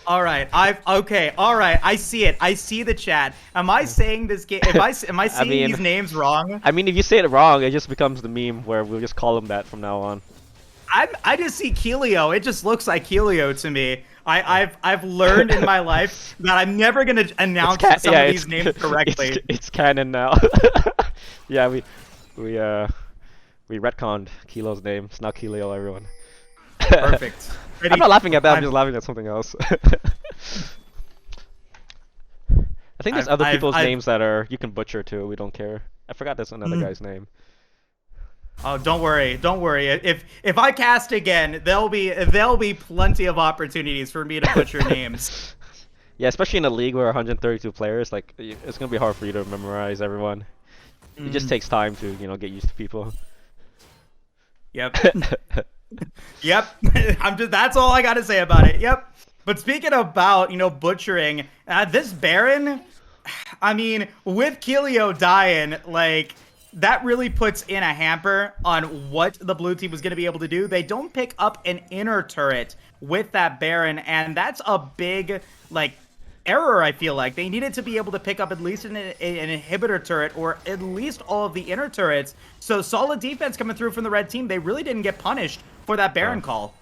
All right. Okay. All right. I see it. I see the chat. Am I saying this game? Am I I seeing mean, these names wrong? I mean, if you say it wrong, it just becomes the meme where we'll just call him that from now on. I just see Kelio. It just looks like Kelio to me. I've learned in my life that I'm never gonna announce some of these names correctly. It's canon now. Yeah, we we retconned Kilo's name. It's now Kilio, everyone. Perfect. Ready? I'm not laughing at that. I'm just laughing at something else. I think there's other people's names that are you can butcher too. We don't care. I forgot there's another guy's name. Oh, don't worry, don't worry. If I cast again, there'll be plenty of opportunities for me to butcher names. Yeah, especially in a league where 132 players, like it's gonna be hard for you to memorize everyone. It just takes time to get used to people. Yep. Yep. That's all I gotta say about it. Yep. But speaking about butchering, this Baron, I mean, with Kelio dying, like, that really puts in a hamper on what the blue team was going to be able to do. They don't pick up an inner turret with that Baron, and that's a big, like, error, I feel like. They needed to be able to pick up at least an inhibitor turret, or at least all of the inner turrets. So solid defense coming through from the red team. They really didn't get punished for that Baron call.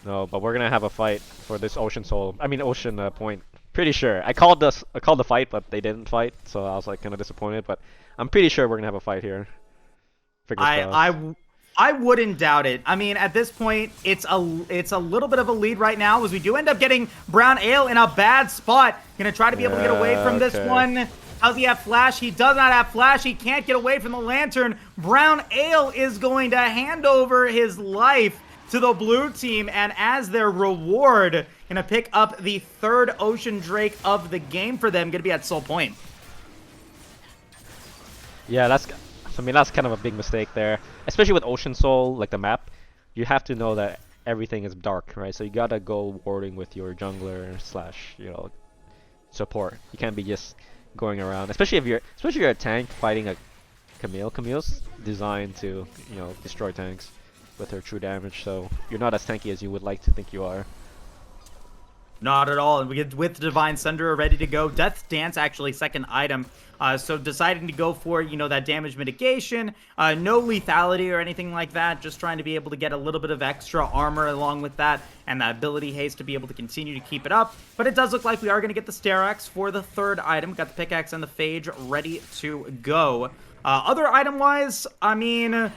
No, but we're gonna have a fight for this Ocean Soul. I mean Ocean Point. Pretty sure. I called the fight, but they didn't fight, so I was like kind of disappointed. But I'm pretty sure we're gonna have a fight here. Fingers crossed. I wouldn't doubt it. I mean, at this point, it's a little bit of a lead right now, as we do end up getting Brown Ale in a bad spot. Gonna try to be able to get away from this one. Does he have flash? He does not have flash. He can't get away from the lantern. Brown Ale is going to hand over his life to the blue team, and as their reward, gonna pick up the third Ocean Drake of the game for them. Gonna be at Soul Point. Yeah, that's kind of a big mistake there, especially with Ocean Soul, like the map. You have to know that everything is dark, right? So you gotta go warding with your jungler slash support. You can't be just going around, especially if you're a tank fighting a Camille. Camille's designed to destroy tanks with her true damage, so you're not as tanky as you would like to think you are. Not at all. And we get with Divine Sunder ready to go. Death Dance actually second item. So deciding to go for, that damage mitigation. No lethality or anything like that. Just trying to be able to get a little bit of extra armor along with that. And that ability haste to be able to continue to keep it up. But it does look like we are going to get the Sterak's for the third item. Got the pickaxe and the Phage ready to go. Other item-wise, I mean,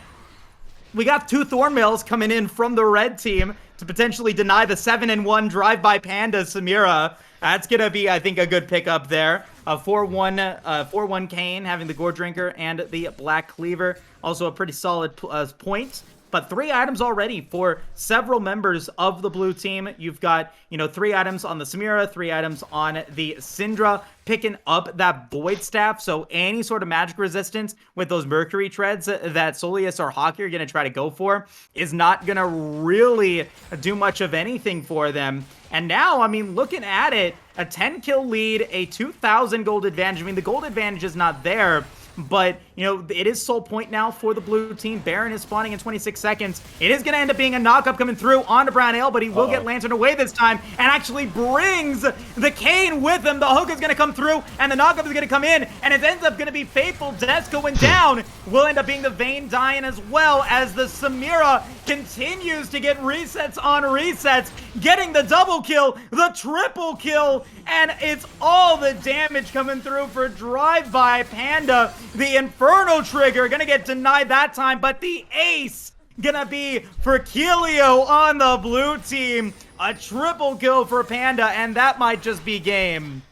we got 2 Thornmails coming in from the red team to potentially deny the 7-1 drive-by Panda Samira. That's going to be, I think, a good pickup there. 4-1 Kayn having the Gore Drinker and the Black Cleaver. Also a pretty solid point. But 3 items already for several members of the blue team. You've got, 3 items on the Samira, 3 items on the Syndra, picking up that Void Staff. So any sort of magic resistance with those Mercury Treads that Soleus or Hockey are going to try to go for is not going to really do much of anything for them. And now, I mean, looking at it, a 10-kill lead, a 2,000 gold advantage. I mean, the gold advantage is not there, but, it is Soul Point now for the blue team. Baron is spawning in 26 seconds. It is going to end up being a knock-up coming through onto Brown Ale, but he will get Lantern away this time and actually brings the Kayn with him. The hook is going to come through, and the knock-up is going to come in, and it ends up going to be Faithful Death going down. Will end up being the Vayne dying as well, as the Samira continues to get resets on resets, getting the double kill, the triple kill, and it's all the damage coming through for Drive-By Panda. The Inferno Trigger gonna get denied that time, but the ace gonna be for Kelio on the blue team. A triple kill for Panda, and that might just be game.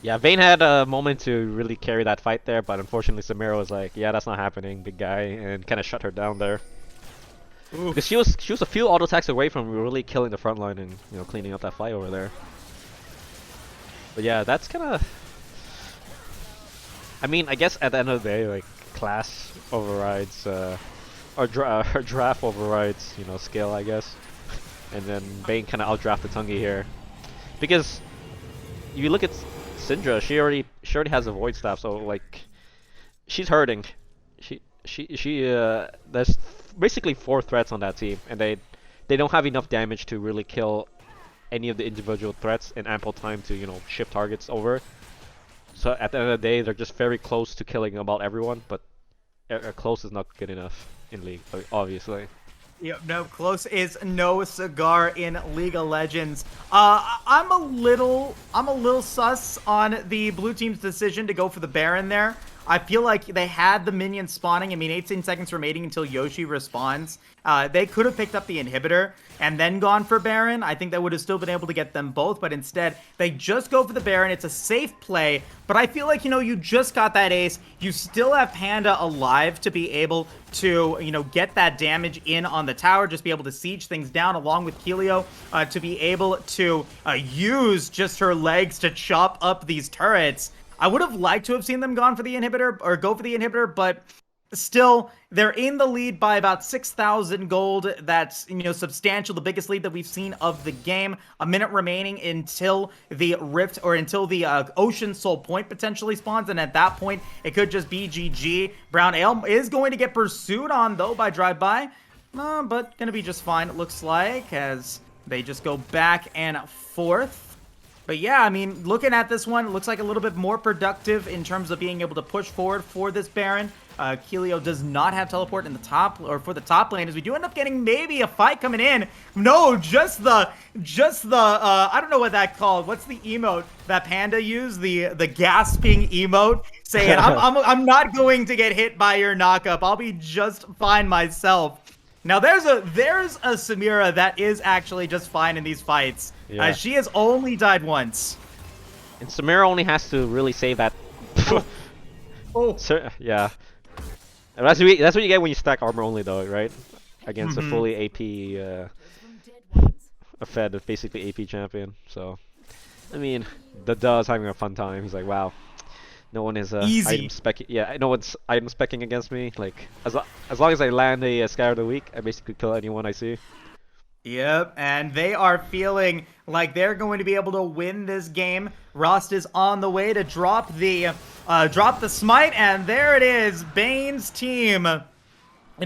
Yeah, Vayne had a moment to really carry that fight there, but unfortunately Samira was like, yeah, that's not happening, big guy, and kind of shut her down there. Oof. Because she was a few auto attacks away from really killing the front line and cleaning up that fight over there. But yeah, that's kind of... I mean, I guess at the end of the day, like, class overrides, or draft overrides, skill, I guess. And then Vayne kind of outdraft the Tungi here. Because, if you look at Syndra, she already has a Void Staff, so, like, she's hurting. There's basically 4 threats on that team, and they don't have enough damage to really kill any of the individual threats and ample time to, shift targets over. So at the end of the day, they're just very close to killing about everyone, but close is not good enough in League, obviously. Yep, no, close is no cigar in League of Legends. I'm a little sus on the blue team's decision to go for the Baron there. I feel like they had the minions spawning. I mean, 18 seconds remaining until Yoshi responds. They could have picked up the inhibitor and then gone for Baron. I think they would have still been able to get them both, but instead, they just go for the Baron. It's a safe play, but I feel like, you just got that ace. You still have Panda alive to be able to, get that damage in on the tower, just be able to siege things down along with Kelio, to be able to use just her legs to chop up these turrets. I would have liked to have seen them go for the inhibitor, but still, they're in the lead by about 6,000 gold. That's, substantial, the biggest lead that we've seen of the game. A minute remaining until the Rift, or until the Ocean Soul point potentially spawns, and at that point, it could just be GG. Brown Ale is going to get pursued on, though, by Drive-By, but going to be just fine, it looks like, as they just go back and forth. But yeah, I mean, looking at this one, it looks like a little bit more productive in terms of being able to push forward for this Baron. Kelio does not have teleport in the top, or for the top lane, as we do end up getting maybe a fight coming in. No, just the I don't know what that called. What's the emote that Panda used? The gasping emote, saying I'm not going to get hit by your knockup. I'll be just fine myself. Now there's a Samira that is actually just fine in these fights. Yeah. She has only died once. And Samira only has to really save that. Oh. Yeah. And that's what you get when you stack armor only, though, right? Against a fully AP, a fed, basically AP champion. So, I mean, the Duh's having a fun time. He's like, wow, no one is item specking. Yeah, no one's item specking against me. Like, as long as I land a Scatter of the Week, I basically kill anyone I see. Yep, and they are feeling like they're going to be able to win this game. Rost is on the way to drop the smite, and there it is. Bane's team going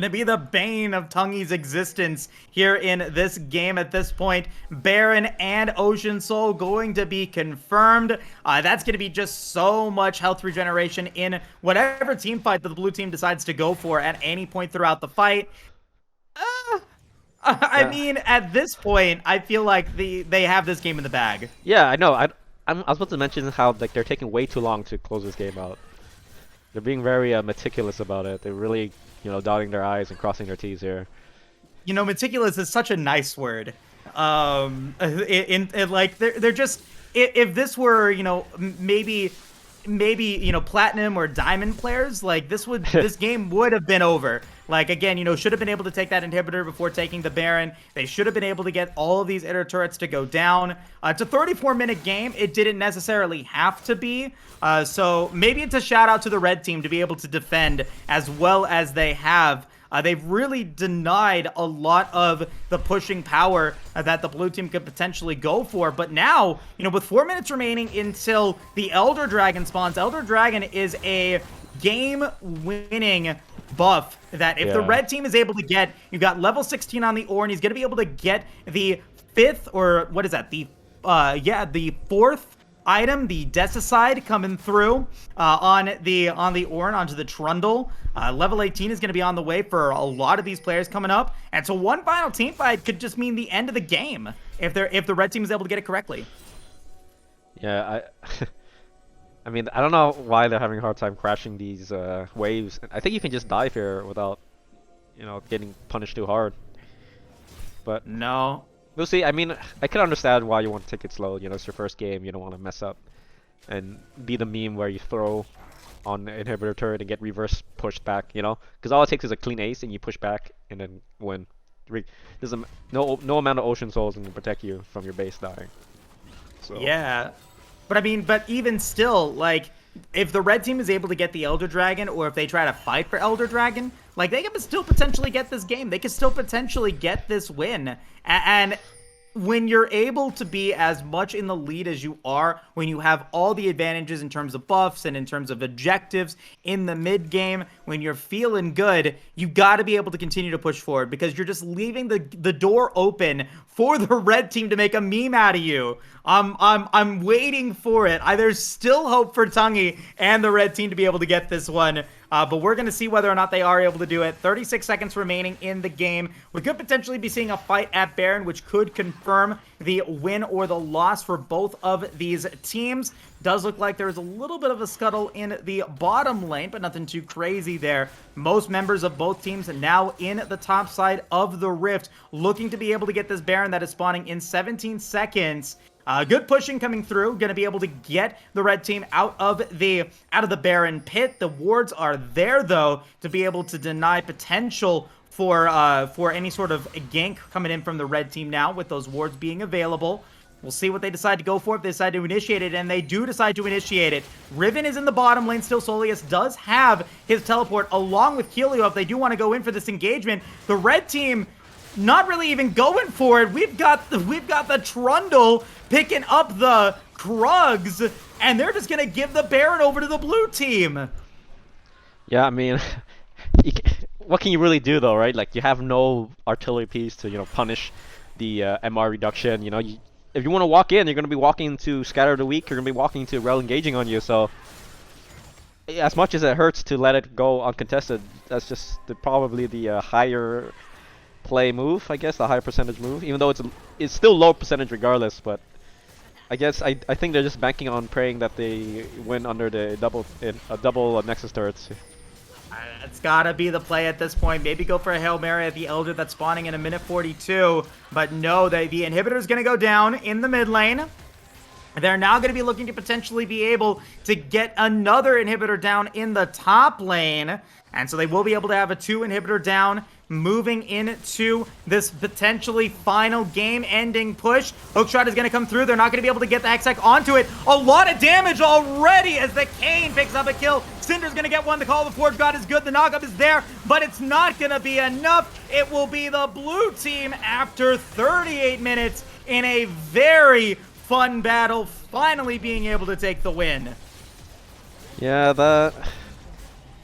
to be the bane of Tungy's existence here in this game at this point. Baron and Ocean Soul going to be confirmed. That's going to be just so much health regeneration in whatever team fight that the blue team decides to go for at any point throughout the fight. I mean, at this point, I feel like they have this game in the bag. Yeah, I know. I was about to mention how they're taking way too long to close this game out. They're being very meticulous about it. They're really, dotting their I's and crossing their T's here. Meticulous is such a nice word. Like they're just, if this were, maybe platinum or diamond players, like this game would have been over. Like, again, should have been able to take that inhibitor before taking the Baron. They should have been able to get all of these Inner turrets to go down. It's a 34-minute game. It didn't necessarily have to be. So maybe it's a shout out to the red team to be able to defend as well as they have. They've really denied a lot of the pushing power that the blue team could potentially go for. But now, with 4 minutes remaining until the Elder Dragon spawns, Elder Dragon is a game-winning buff that if the red team is able to get, you've got level 16 on the Ornn, he's going to be able to get the 5th, or what is that? The 4th item, the Decicide, coming through on the Ornn, onto the Trundle. Level 18 is going to be on the way for a lot of these players coming up, and so one final team fight could just mean the end of the game if the red team is able to get it correctly. Yeah, I mean, I don't know why they're having a hard time crashing these waves. I think you can just dive here without, getting punished too hard. But no. We'll see. I mean, I can understand why you want to take it slow. It's your first game. You don't want to mess up and be the meme where you throw on the inhibitor turret and get reverse pushed back, Because all it takes is a clean ace and you push back and then win. There's no amount of Ocean Souls can protect you from your base dying. So. Yeah. But I mean, even still, like, if the red team is able to get the Elder Dragon, or if they try to fight for Elder Dragon, like, they can still potentially get this game. They can still potentially get this win. And when you're able to be as much in the lead as you are, when you have all the advantages in terms of buffs and in terms of objectives in the mid game, when you're feeling good, you got to be able to continue to push forward, because you're just leaving the door open for the red team to make a meme out of you. I'm waiting for it. There's still hope for Tungy and the red team to be able to get this one. But we're going to see whether or not they are able to do it. 36 seconds remaining in the game. We could potentially be seeing a fight at Baron, which could confirm the win or the loss for both of these teams. Does look like there's a little bit of a scuttle in the bottom lane, but nothing too crazy there. Most members of both teams now in the top side of the Rift, looking to be able to get this Baron that is spawning in 17 seconds. Good pushing coming through. Going to be able to get the red team out of the Baron pit. The wards are there, though, to be able to deny potential for any sort of gank coming in from the red team now, with those wards being available. We'll see what they decide to go for, if they decide to initiate it, and they do decide to initiate it. Riven is in the bottom lane still. Soleus does have his teleport along with Helio if they do want to go in for this engagement. The red team not really even going for it. We've got the Trundle picking up the Krugs, and they're just gonna give the Baron over to the blue team. Yeah, I mean, what can you really do though, right? Like, you have no artillery piece to punish the MR reduction. If you want to walk in, you're gonna be walking to Scatter the Weak. You're gonna be walking to Rel engaging on you. So, as much as it hurts to let it go uncontested, that's just probably the higher play move, I guess, the higher percentage move, even though it's still low percentage regardless. But I guess I think they're just banking on praying that they win under the double Nexus turrets. It's gotta be the play at this point. Maybe go for a Hail Mary at the Elder that's spawning in a minute 42. But no, the inhibitor is gonna go down in the mid lane. They're now going to be looking to potentially be able to get another inhibitor down in the top lane. And so they will be able to have a 2 inhibitor down moving into this potentially final game-ending push. Hookshot is going to come through. They're not going to be able to get the Hextech onto it. A lot of damage already as the Kayn picks up a kill. Cinder's going to get one. The Call of the Forge God is good. The knockup is there, but it's not going to be enough. It will be the blue team after 38 minutes in a very fun battle, finally being able to take the win. Yeah,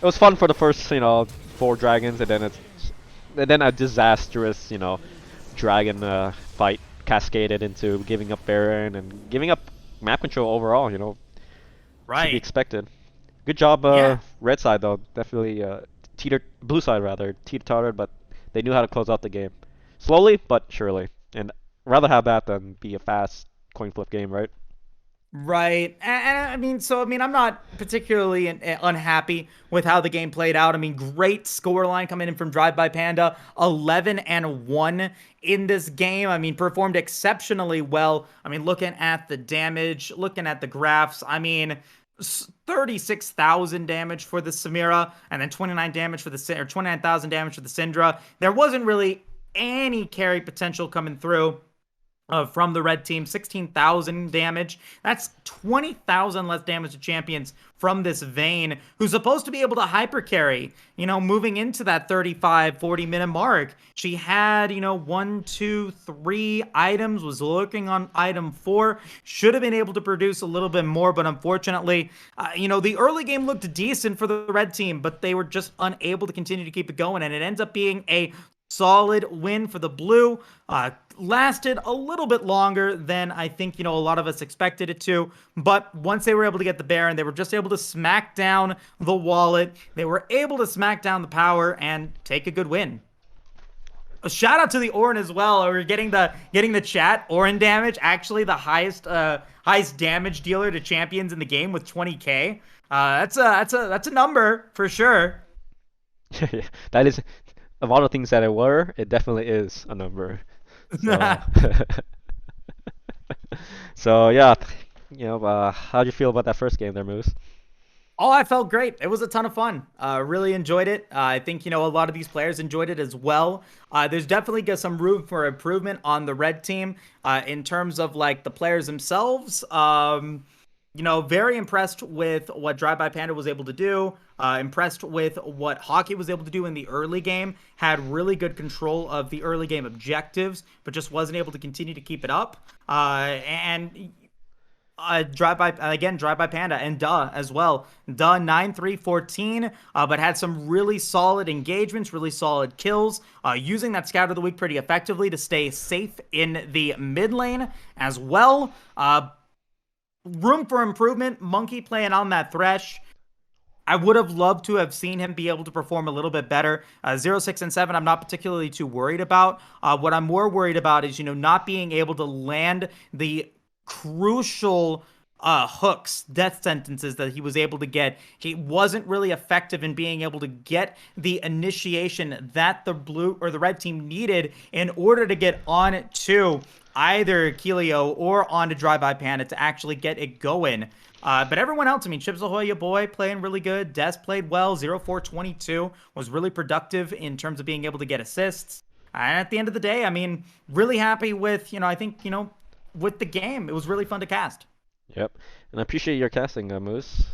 it was fun for the first, 4 dragons, and then a disastrous, dragon fight cascaded into giving up Baron and giving up map control overall. Right. To be expected. Good job, Yeah. red side though. Definitely blue side rather teeter-tottered, but they knew how to close out the game slowly but surely. And I'd rather have that than be a fast coin flip game, right? Right. And I'm not particularly unhappy with how the game played out. Great scoreline coming in from Drive by Panda, 11-1 in this game. Performed exceptionally well. Looking at the damage, looking at the graphs, 36,000 damage for the Samira, and then 29,000 damage for the Syndra. There wasn't really any carry potential coming through from the red team. 16,000 damage. That's 20,000 less damage to champions from this Vayne, who's supposed to be able to hyper carry, moving into that 35-40 minute mark. She had, 1, 2, 3 items, was looking on item 4, should have been able to produce a little bit more, but unfortunately, the early game looked decent for the red team, but they were just unable to continue to keep it going, and it ends up being a solid win for the blue. Lasted a little bit longer than I think, a lot of us expected it to. But once they were able to get the Baron, they were just able to smack down the wallet. They were able to smack down the power and take a good win. A shout out to the Orin as well. We're getting the chat. Orin damage, actually the highest damage dealer to champions in the game with 20k. That's a number for sure. That is, of all the things that it definitely is a number. So, so yeah, how'd you feel about that first game there, Moose? Oh, I felt great. It was a ton of fun. Really enjoyed it. I think, a lot of these players enjoyed it as well. There's definitely some room for improvement on the red team in terms of like the players themselves. very impressed with what Drive By Panda was able to do. Impressed with what Hockey was able to do in the early game. Had really good control of the early game objectives, but just wasn't able to continue to keep it up. And Drive By Panda and Duh as well. Duh 9-3-14, but had some really solid engagements, really solid kills, using that Scout of the Week pretty effectively to stay safe in the mid lane as well. Room for improvement. Monkey playing on that Thresh. I would have loved to have seen him be able to perform a little bit better. 0, 6, and 7, I'm not particularly too worried about. What I'm more worried about is, not being able to land the crucial hooks, death sentences that he was able to get. He wasn't really effective in being able to get the initiation that the blue or the red team needed in order to get on to either Keelio or onto Drive By Panda to actually get it going. But everyone else, Chips Ahoy, your boy, playing really good. Des played well. 0-4-22 was really productive in terms of being able to get assists. And at the end of the day, really happy with, I think, with the game. It was really fun to cast. Yep. And I appreciate your casting, Moose.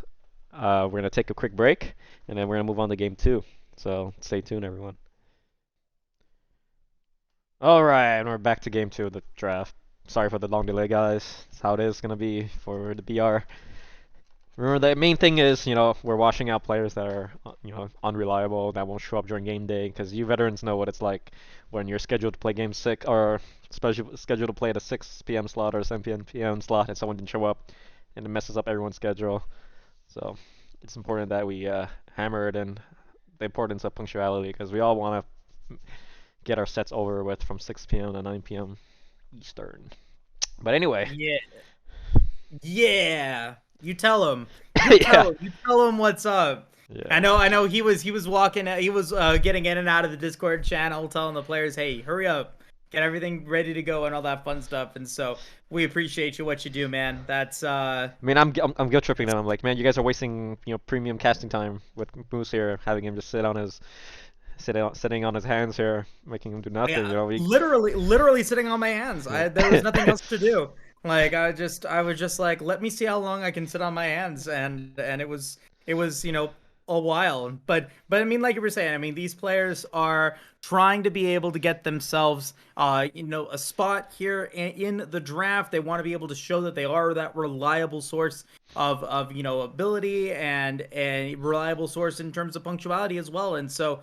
We're going to take a quick break, and then we're going to move on to game 2. So stay tuned, everyone. Alright, and we're back to game 2 of the draft. Sorry for the long delay, guys. That's how it is going to be for the BR. Remember, the main thing is, we're washing out players that are, unreliable, that won't show up during game day, because you veterans know what it's like when you're scheduled to play game 6, or scheduled to play at a 6 p.m. slot or a 7 p.m. slot, and someone didn't show up, and it messes up everyone's schedule. So, it's important that we hammer it in the importance of punctuality, because we all want to get our sets over with from 6 p.m. to 9 p.m. Eastern. But anyway. Yeah. You tell him. Yeah. You tell him what's up. Yeah. I know. He was walking. He was getting in and out of the Discord channel, telling the players, "Hey, hurry up, get everything ready to go," and all that fun stuff. And so we appreciate what you do, man. That's. I'm guilt tripping them. I'm like, man, you guys are wasting premium casting time with Moose here, having him just sitting on his hands here, making him do nothing. Yeah, literally sitting on my hands. There was nothing else to do. Like I was just like, let me see how long I can sit on my hands, and it was a while. But like you were saying, these players are trying to be able to get themselves a spot here in the draft. They want to be able to show that they are that reliable source of ability and a reliable source in terms of punctuality as well. And so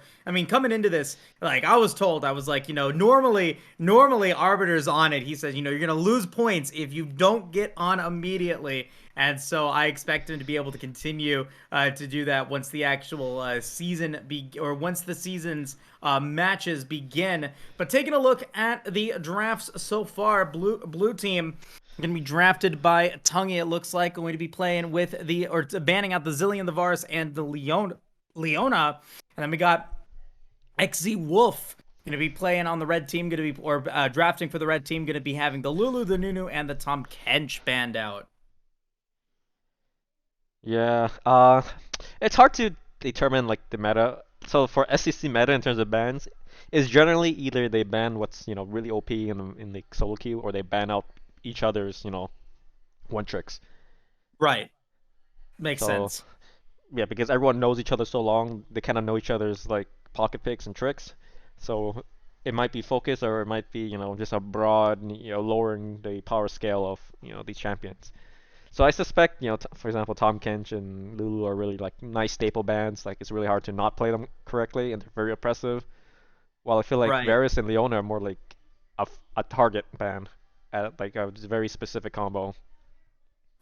coming into this, like I was told, I was like, normally Arbiter's on it. He says, you're gonna lose points if you don't get on immediately. And so I expect him to be able to continue to do that once the actual season once the season's matches begin. But taking a look at the drafts so far, blue team going to be drafted by Tungy. It looks like going to be playing with banning out the Zilean, the Varus, and the Leona. And then we got XZ Wolf going to be playing on the red team. Drafting for the red team. Going to be having the Lulu, the Nunu, and the Tahm Kench banned out. Yeah, it's hard to determine like the meta. So for SEC meta in terms of bans, is generally either they ban what's really OP in the solo queue, or they ban out each other's one tricks. Right. Makes sense. Yeah, because everyone knows each other so long, they kind of know each other's like pocket picks and tricks. So it might be focus, or it might be just a broad lowering the power scale of these champions. So I suspect, for example, Tahm Kench and Lulu are really like nice staple bans. Like it's really hard to not play them correctly, and they're very oppressive. While I feel like Varus and Leona are more like a target ban, at like a very specific combo.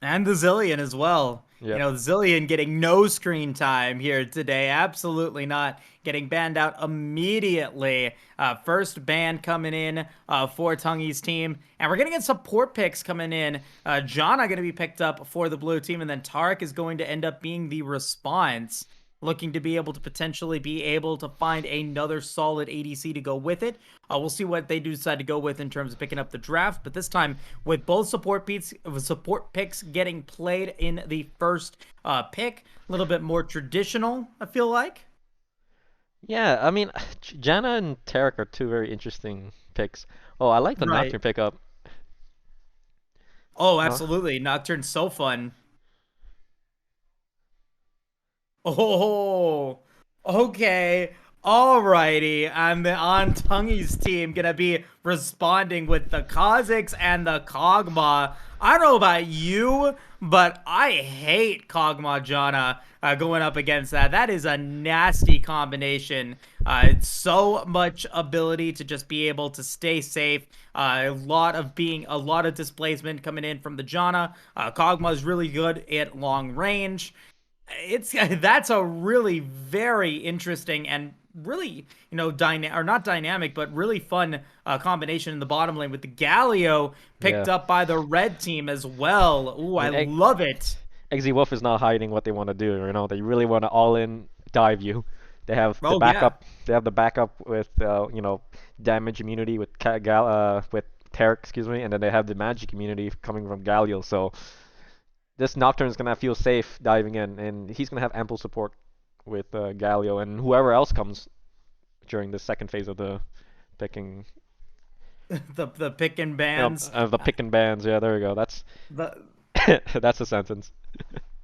And the Zilean as well. Yep. Zilean getting no screen time here today. Absolutely not. Getting banned out immediately. First ban coming in for Tungy's team. And we're going to get support picks coming in. Janna going to be picked up for the blue team. And then Taric is going to end up being the response. Looking to be able to potentially be able to find another solid ADC to go with it. We'll see what they do decide to go with in terms of picking up the draft. But this time, with both support picks getting played in the first pick, a little bit more traditional, I feel like. Yeah, Janna and Taric are two very interesting picks. Oh, I like the Nocturne pickup. Oh, absolutely. Nocturne's so fun. Oh, okay. Alrighty. I'm on Tungi's team gonna be responding with the Kha'Zix and the Kog'Maw. I don't know about you, but I hate Kog'Maw Janna going up against that. That is a nasty combination. It's so much ability to just be able to stay safe. A lot of displacement coming in from the Janna. Kog'Maw is really good at long range. That's a really very interesting and really not dynamic but really fun combination in the bottom lane with the Galio picked Yeah. up by the red team as well. Ooh, I And love it. XZ Wolf is not hiding what they want to do. They really want to all in dive you. They have the Oh yeah. backup. They have the backup with damage immunity with with Taric, excuse me, and then they have the magic immunity coming from Galio. So this Nocturne is gonna feel safe diving in, and he's gonna have ample support with Galio and whoever else comes during the second phase of the picking, The pick and bans. the pick and bans. Yeah, there we go. That's The that's a sentence.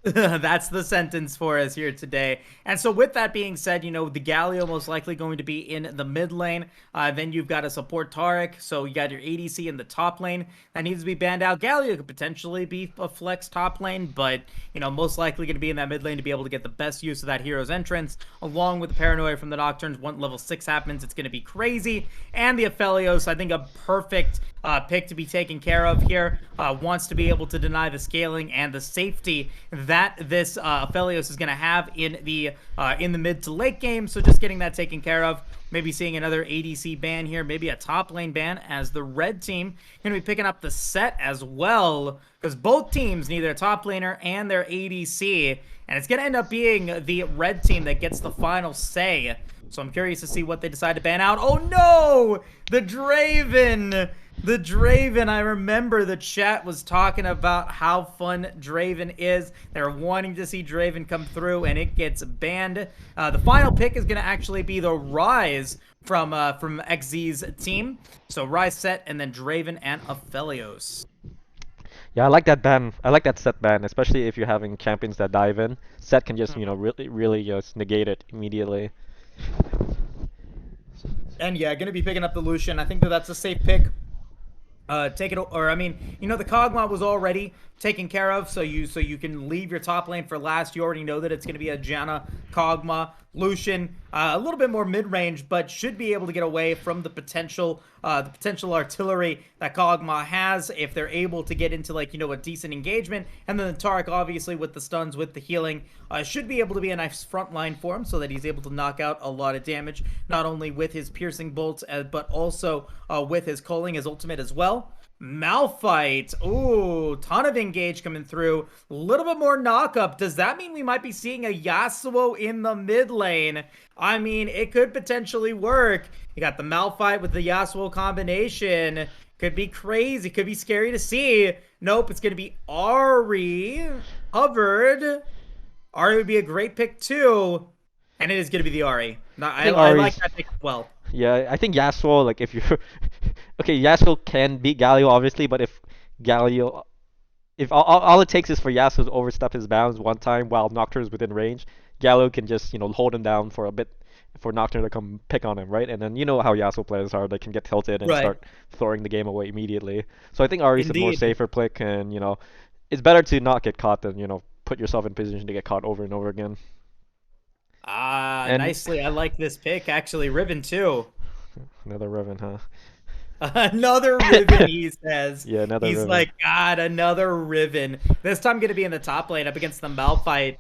That's the sentence for us here today. And so with that being said, the Galio most likely going to be in the mid lane. Then you've got to support Taric. So you got your ADC in the top lane. That needs to be banned out. Galio could potentially be a flex top lane, but, most likely going to be in that mid lane to be able to get the best use of that hero's entrance, along with the paranoia from the Nocturnes. Once level 6 happens, it's going to be crazy. And the Aphelios, I think a perfect pick to be taken care of here. Wants to be able to deny the scaling and the safety that this Aphelios is going to have in the mid to late game. So just getting that taken care of. Maybe seeing another ADC ban here, maybe a top lane ban, as the red team going to be picking up the set as well, because both teams need their top laner and their ADC, and it's going to end up being the red team that gets the final say. So I'm curious to see what they decide to ban out. Oh no! The Draven! The Draven, I remember the chat was talking about how fun Draven is. They're wanting to see Draven come through, and it gets banned. The final pick is going to actually be the Ryze from XZ's team. So Ryze, Set, and then Draven and Aphelios. Yeah, I like that ban. I like that set ban, especially if you're having champions that dive in. Set can just, really just negate it immediately. And yeah, going to be picking up the Lucian. I think that's a safe pick. Take it, or I mean, the Kog'Maw was already taken care of, so you can leave your top lane for last. You already know that it's going to be a Janna, Kog'Maw, Lucian, a little bit more mid-range, but should be able to get away from the potential artillery that Kog'Maw has if they're able to get into a decent engagement. And then the Taric, obviously, with the stuns, with the healing, should be able to be a nice front line for him, so that he's able to knock out a lot of damage, not only with his piercing bolts, but also with his culling, his ultimate as well. Malphite. Ooh, ton of engage coming through. A little bit more knockup. Does that mean we might be seeing a Yasuo in the mid lane? I mean, it could potentially work. You got the Malphite with the Yasuo combination. Could be crazy. Could be scary to see. Nope, it's going to be Ahri. Covered. Ahri would be a great pick too. And it is going to be the Ahri. I like that pick as well. Yeah, I think Yasuo, like if you're okay, Yasuo can beat Galio obviously, but if Galio, if all it takes is for Yasuo to overstep his bounds one time while Nocturne is within range, Galio can just hold him down for a bit for Nocturne to come pick on him, right? And then you know how Yasuo players are; they can get tilted and start throwing the game away immediately. So I think Ahri's a more safer pick, and it's better to not get caught than put yourself in position to get caught over and over again. Nicely. I like this pick. Actually, Riven too. Another Riven, huh? Another Riven, he says. Yeah, another He's Riven. like, God, another Riven. This time going to be in the top lane up against the Malphite.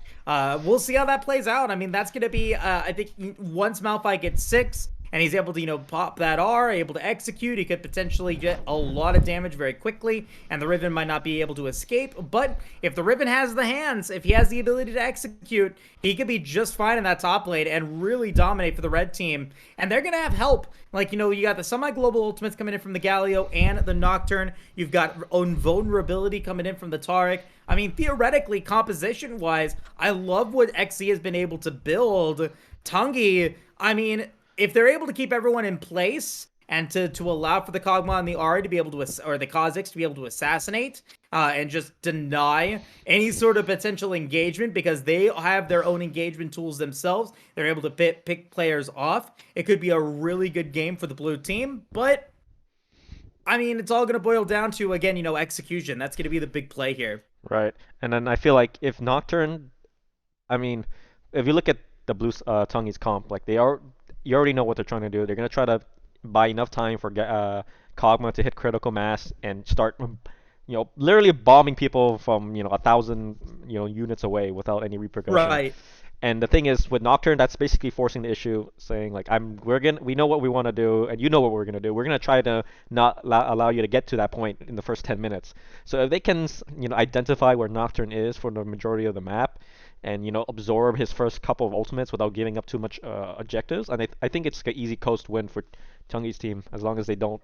We'll see how that plays out. I mean, that's going to be, I think, once Malphite gets 6, and he's able to, pop that R, able to execute, he could potentially get a lot of damage very quickly, and the Riven might not be able to escape. But if the Riven has the hands, if he has the ability to execute, he could be just fine in that top lane and really dominate for the red team. And they're going to have help. Like, you got the semi-global ultimates coming in from the Galio and the Nocturne. You've got invulnerability coming in from the Taric. I mean, theoretically, composition-wise, I love what XZ has been able to build. Tungi, I mean, if they're able to keep everyone in place and to allow for the Kog'Maw and the Ahri to be able to or the Kha'Zix to be able to assassinate and just deny any sort of potential engagement because they have their own engagement tools themselves. They're able to pick players off. It could be a really good game for the blue team, but I mean, it's all going to boil down to, again, execution. That's going to be the big play here. Right. And then I feel like if Nocturne, I mean, if you look at the Blue Tongue's comp, like you already know what they're trying to do. They're gonna try to buy enough time for Kog'Maw to hit critical mass and start, literally bombing people from 1,000 units away without any repercussion. Right. And the thing is, with Nocturne, that's basically forcing the issue, saying like, we know what we want to do, and you know what we're gonna do. We're gonna try to not allow you to get to that point in the first 10 minutes. So if they can, identify where Nocturne is for the majority of the map, and absorb his first couple of ultimates without giving up too much objectives, and I think it's an easy coast win for Chungy's team as long as they don't,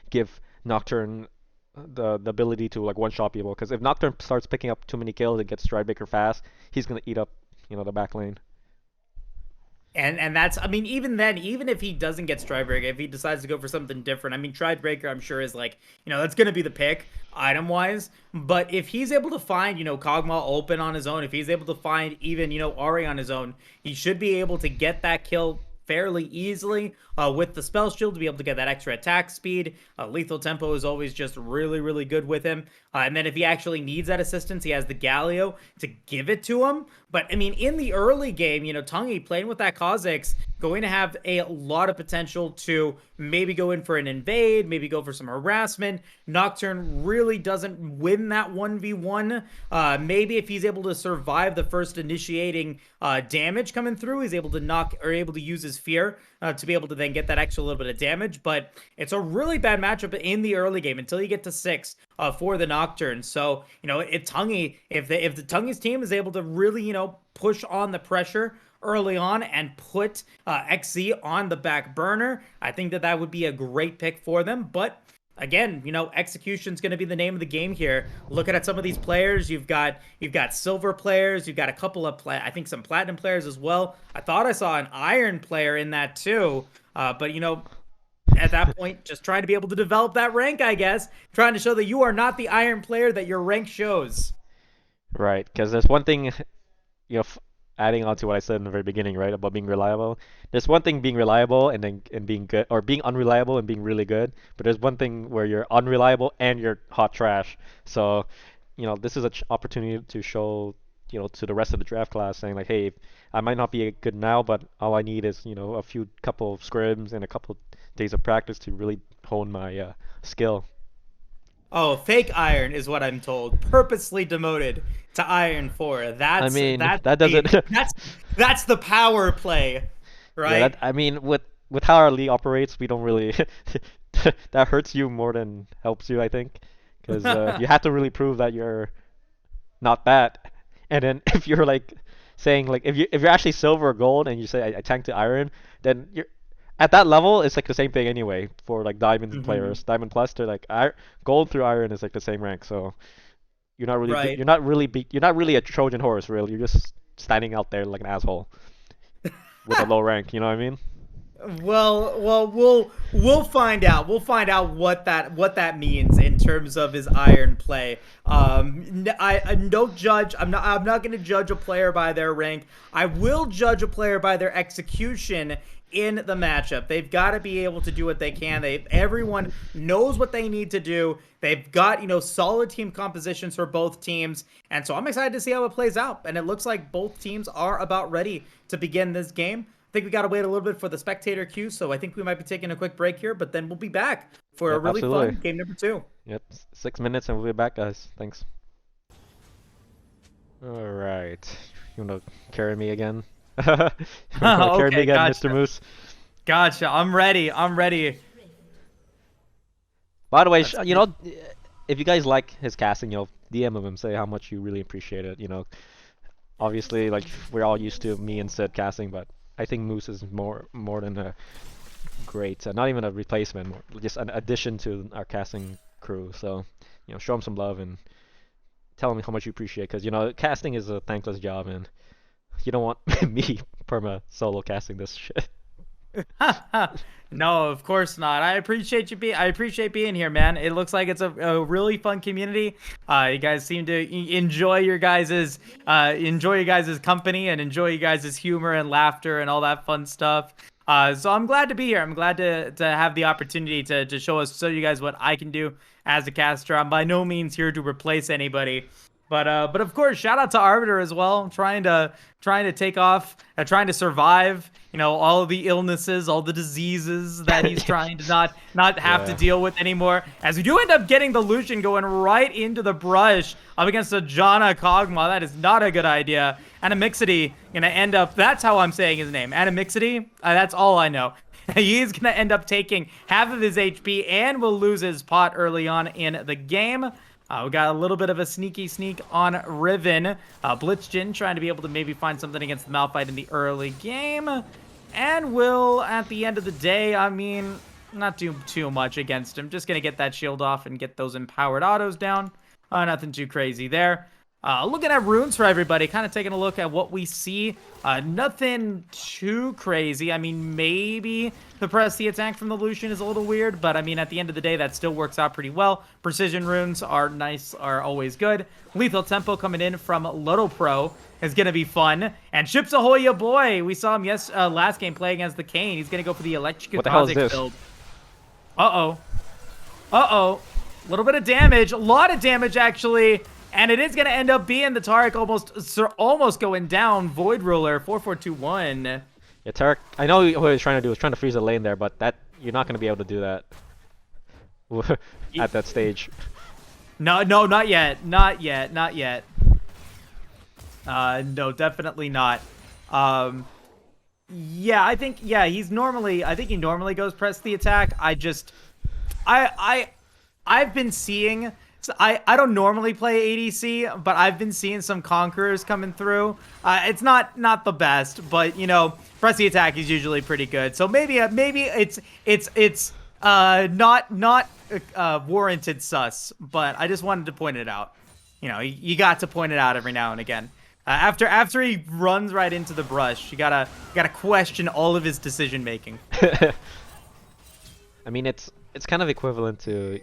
give Nocturne the ability to like one-shot people. Because if Nocturne starts picking up too many kills and gets Stridebreaker fast, he's gonna eat up the back lane. And that's, I mean, even then, even if he doesn't get Stridebreaker, if he decides to go for something different, I mean, Stridebreaker, I'm sure is like, that's going to be the pick item-wise. But if he's able to find, Kog'Maw open on his own, if he's able to find even, Ahri on his own, he should be able to get that kill fairly easily with the spell shield to be able to get that extra attack speed. Lethal tempo is always just really, really good with him. And then if he actually needs that assistance, he has the Galio to give it to him. But I mean, in the early game, Tongi playing with that Kha'Zix going to have a lot of potential to maybe go in for an invade, maybe go for some harassment. Nocturne really doesn't win that 1v1. Maybe if he's able to survive the first initiating damage coming through, he's able to able to use his fear to be able to then get that extra little bit of damage. But it's a really bad matchup in the early game until you get to 6 for the Nocturne. So, if the Tungi's team is able to really, push on the pressure early on and put XZ on the back burner, I think that would be a great pick for them. But again, execution's going to be the name of the game here. Looking at some of these players, you've got silver players, you've got a couple of I think some platinum players as well. I thought I saw an iron player in that too. But at that point, just trying to be able to develop that rank, I guess. Trying to show that you are not the iron player that your rank shows. Right, because there's one thing, adding on to what I said in the very beginning, right, about being reliable. There's one thing being reliable and being good, or being unreliable and being really good. But there's one thing where you're unreliable and you're hot trash. So, this is an opportunity to show, to the rest of the draft class, saying like, hey, I might not be good now, but all I need is, a couple of scrims and a couple days of practice to really hone my skill. Oh, fake iron is what I'm told. Purposely demoted to iron 4. That doesn't. That's the power play, right? Yeah, I mean, with how our league operates, we don't really. That hurts you more than helps you, I think, because you have to really prove that you're not bad. And then if you're like saying like if you're actually silver or gold and you say I tanked to iron, then you're at that level, it's like the same thing anyway for like diamond players. Diamond plus, they're like gold through iron is like the same rank. So you're not really right. you're not really a Trojan horse, really. You're just standing out there like an asshole with a low rank. You know what I mean? Well, we'll find out. We'll find out what that means in terms of his iron play. I don't judge. I'm not going to judge a player by their rank. I will judge a player by their execution in the matchup. They've got to be able to do what they can. Everyone knows what they need to do. They've got, solid team compositions for both teams. And so I'm excited to see how it plays out. And it looks like both teams are about ready to begin this game. I think we got to wait a little bit for the spectator queue. So I think we might be taking a quick break here, but then we'll be back for a really fun game number 2. Yep. 6 minutes and we'll be back, guys. Thanks. All right. You want to carry me again? Carry me again, gotcha. Mr. Moose. Gotcha. I'm ready. By the way, if you guys like his casting, DM him, say how much you really appreciate it. Obviously, like we're all used to me and Sid casting, but I think Moose is more than a great, not even a replacement, just an addition to our casting crew. So, show him some love and tell him how much you appreciate, because casting is a thankless job, and you don't want me perma solo casting this shit. No, of course not. I appreciate I appreciate being here, man. It looks like it's a really fun community. You guys seem to enjoy your guys' company and enjoy you guys' humor and laughter and all that fun stuff. So I'm glad to be here. I'm glad to have the opportunity to show you guys what I can do as a caster. I'm by no means here to replace anybody. But of course, shout out to Arbiter as well, trying to take off, trying to survive, all of the illnesses, all the diseases that he's trying to not have to deal with anymore. As we do end up getting the Lucian going right into the brush up against a Janna Kog'Maw. That is not a good idea. Animixity gonna end up. That's how I'm saying his name. Animixity. That's all I know. He's gonna end up taking half of his HP and will lose his pot early on in the game. We got a little bit of a sneaky sneak on Riven. Blitzjin trying to be able to maybe find something against the Malphite in the early game. And will, at the end of the day, I mean, not do too much against him. Just going to get that shield off and get those empowered autos down. Nothing too crazy there. Looking at runes for everybody, kind of taking a look at what we see. Nothing too crazy. I mean, maybe the press the attack from the Lucian is a little weird, but I mean, at the end of the day, that still works out pretty well. Precision runes are nice, are always good. Lethal tempo coming in from Ludopro is going to be fun. And Chips Ahoy, ya boy! We saw him last game play against the Kayn. He's going to go for the Electric build. Uh-oh. Uh-oh. A little bit of damage. A lot of damage, actually. And it is going to end up being the Taric almost going down. Void Ruler, 4421. Yeah, Taric, I know what he was trying to do. He was trying to freeze the lane there, but you're not going to be able to do that at that stage. No, not yet. Not yet. Not yet. No, definitely not. Yeah, I think he normally goes press the attack. I've been seeing. So I don't normally play ADC, but I've been seeing some Conquerors coming through. It's not the best, but press the attack is usually pretty good. So maybe it's not warranted sus, but I just wanted to point it out. You got to point it out every now and again. After he runs right into the brush, you gotta question all of his decision making. I mean, it's kind of equivalent to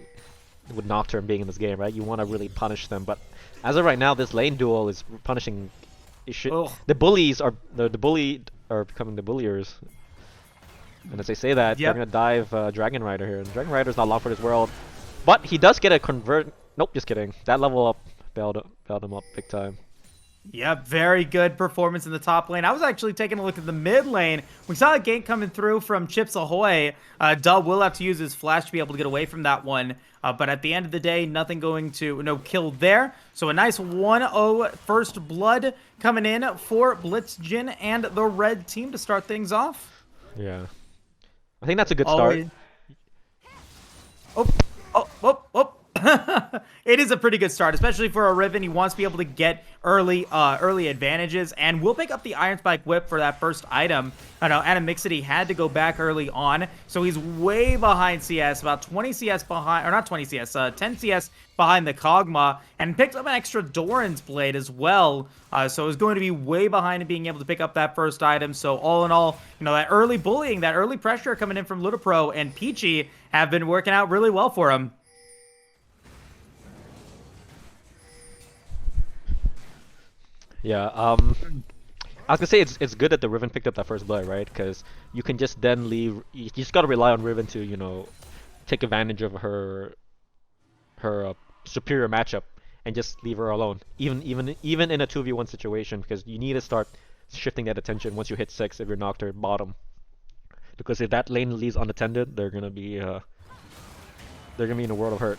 with Nocturne being in this game, right? You want to really punish them, but as of right now, this lane duel is punishing. The bullies are the bullied are becoming the bulliers, and as they say that, they're gonna dive Dragon Rider here. And Dragon Rider's not long for this world, but he does get a convert. Nope, just kidding. That level up bailed him up big time. Yep, very good performance in the top lane. I was actually taking a look at the mid lane. We saw a gank coming through from Chips Ahoy. Dub will have to use his flash to be able to get away from that one. But at the end of the day, no kill there. So a nice 1-0 first blood coming in for Blitzjin and the red team to start things off. Yeah. I think that's a good start. Oh. It is a pretty good start, especially for a Riven. He wants to be able to get early advantages, and we'll pick up the Iron Spike Whip for that first item. I know Animixity had to go back early on, so he's way behind CS, about 20 CS behind, or not 20 CS, 10 CS behind the Kog'Maw, and picked up an extra Doran's Blade as well. So he's going to be way behind in being able to pick up that first item. So all in all, that early bullying, that early pressure coming in from Ludopro and Peachy have been working out really well for him. Yeah, I was gonna say it's good that the Riven picked up that first blood, right? Because you can just then leave. You just gotta rely on Riven to take advantage of her superior matchup and just leave her alone, even in a 2v1 situation, because you need to start shifting that attention once you hit 6 if you're Nocturne bottom. Because if that lane leaves unattended, they're gonna be in a world of hurt.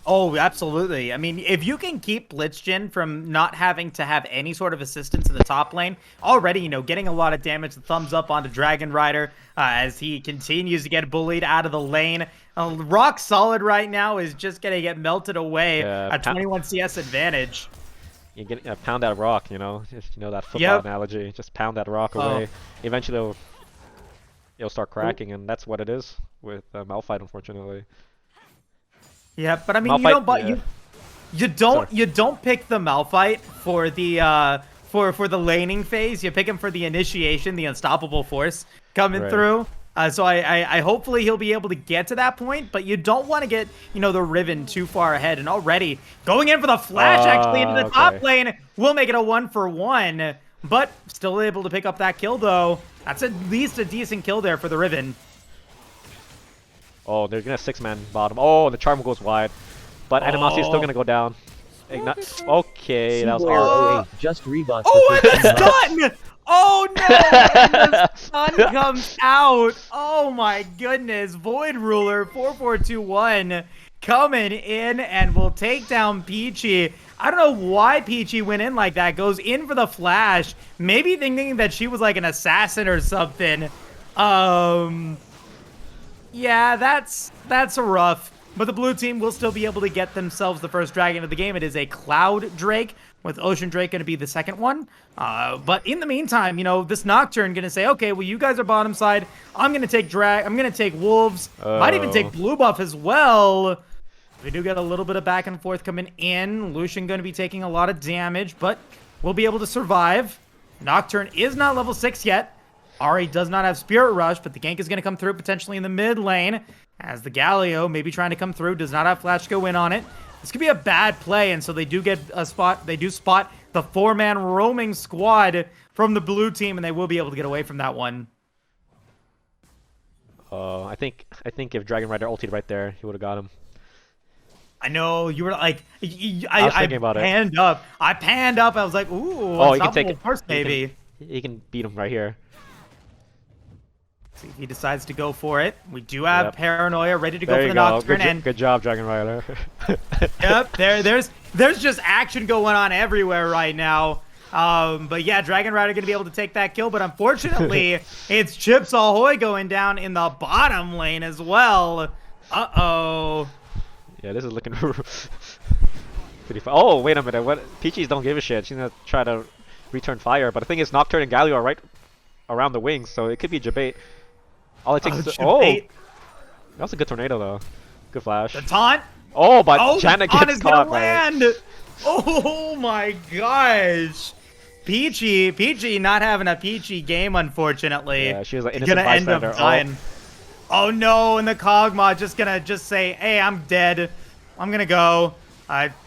Oh, absolutely. I mean, if you can keep Blitzjin from not having to have any sort of assistance in the top lane, already, getting a lot of damage, the thumbs up onto Dragon Rider as he continues to get bullied out of the lane. Rock Solid right now is just going to get melted away. A 21 CS advantage. You get pound that rock, just that football analogy. Just pound that rock away. Eventually, it'll start cracking, and that's what it is with Malphite, unfortunately. Yeah, but I mean, Malphite, you don't pick the Malphite for the laning phase. You pick him for the initiation, the unstoppable force coming Right. through. So I hopefully he'll be able to get to that point, but you don't want to get, the Riven too far ahead. And already going in for the flash actually into the top okay. lane will make it a 1-for-1, but still able to pick up that kill though. That's at least a decent kill there for the Riven. Oh, they're gonna 6-man bottom. Oh, the charm goes wide, but Animosity is still Oh. gonna go down. Okay, that was Seaboard our. 08 just rebought Oh, for and the 15 months. stun! Oh no! And the stun comes out. Oh my goodness! Void Ruler 4421 coming in and will take down Peachy. I don't know why Peachy went in like that. Goes in for the flash, maybe thinking that she was like an assassin or something. Yeah, that's rough. But the blue team will still be able to get themselves the first dragon of the game. It is a Cloud Drake, with Ocean Drake going to be the second one. But in the meantime, this Nocturne going to say, okay, well, you guys are bottom side. I'm going to take I'm going to take Wolves. Might even take Blue Buff as well. We do get a little bit of back and forth coming in. Lucian going to be taking a lot of damage, but we'll be able to survive. Nocturne is not level 6 yet. Ahri does not have Spirit Rush, but the gank is going to come through potentially in the mid lane, as the Galio maybe trying to come through, does not have Flash go in on it. This could be a bad play, and so they do get a spot. They do spot the 4-man roaming squad from the blue team, and they will be able to get away from that one. I think if Dragon Rider ulted right there, he would have got him. I know, you were like, I was thinking about it. panned up. I panned up. I was like, ooh, Oh, he can take unstoppable it. force, maybe. He can beat him right here. See if he decides to go for it. We do have Yep. Paranoia ready to go There for you the go. Nocturne, and Good job, Dragon Rider. yep, there's just action going on everywhere right now. But yeah, Dragon Rider gonna be able to take that kill, but unfortunately, it's Chips Ahoy going down in the bottom lane as well. Uh-oh. Yeah, this is looking pretty fun. Oh, wait a minute. What? Peaches don't give a shit. She's gonna try to return fire, but the thing is, Nocturne and Galio are right around the wings, so it could be Jabate. All it takes is Jabate. that was a good tornado though. Good flash. The taunt. Oh, but Oh, Janet the taunt gets is gonna caught by it. land. Oh my gosh. Peachy not having a Peachy game, unfortunately. Yeah, she was like innocent Gonna end up bystander. dying. Oh no, and the Kog'Maw just gonna say, hey, I'm dead. I'm gonna go.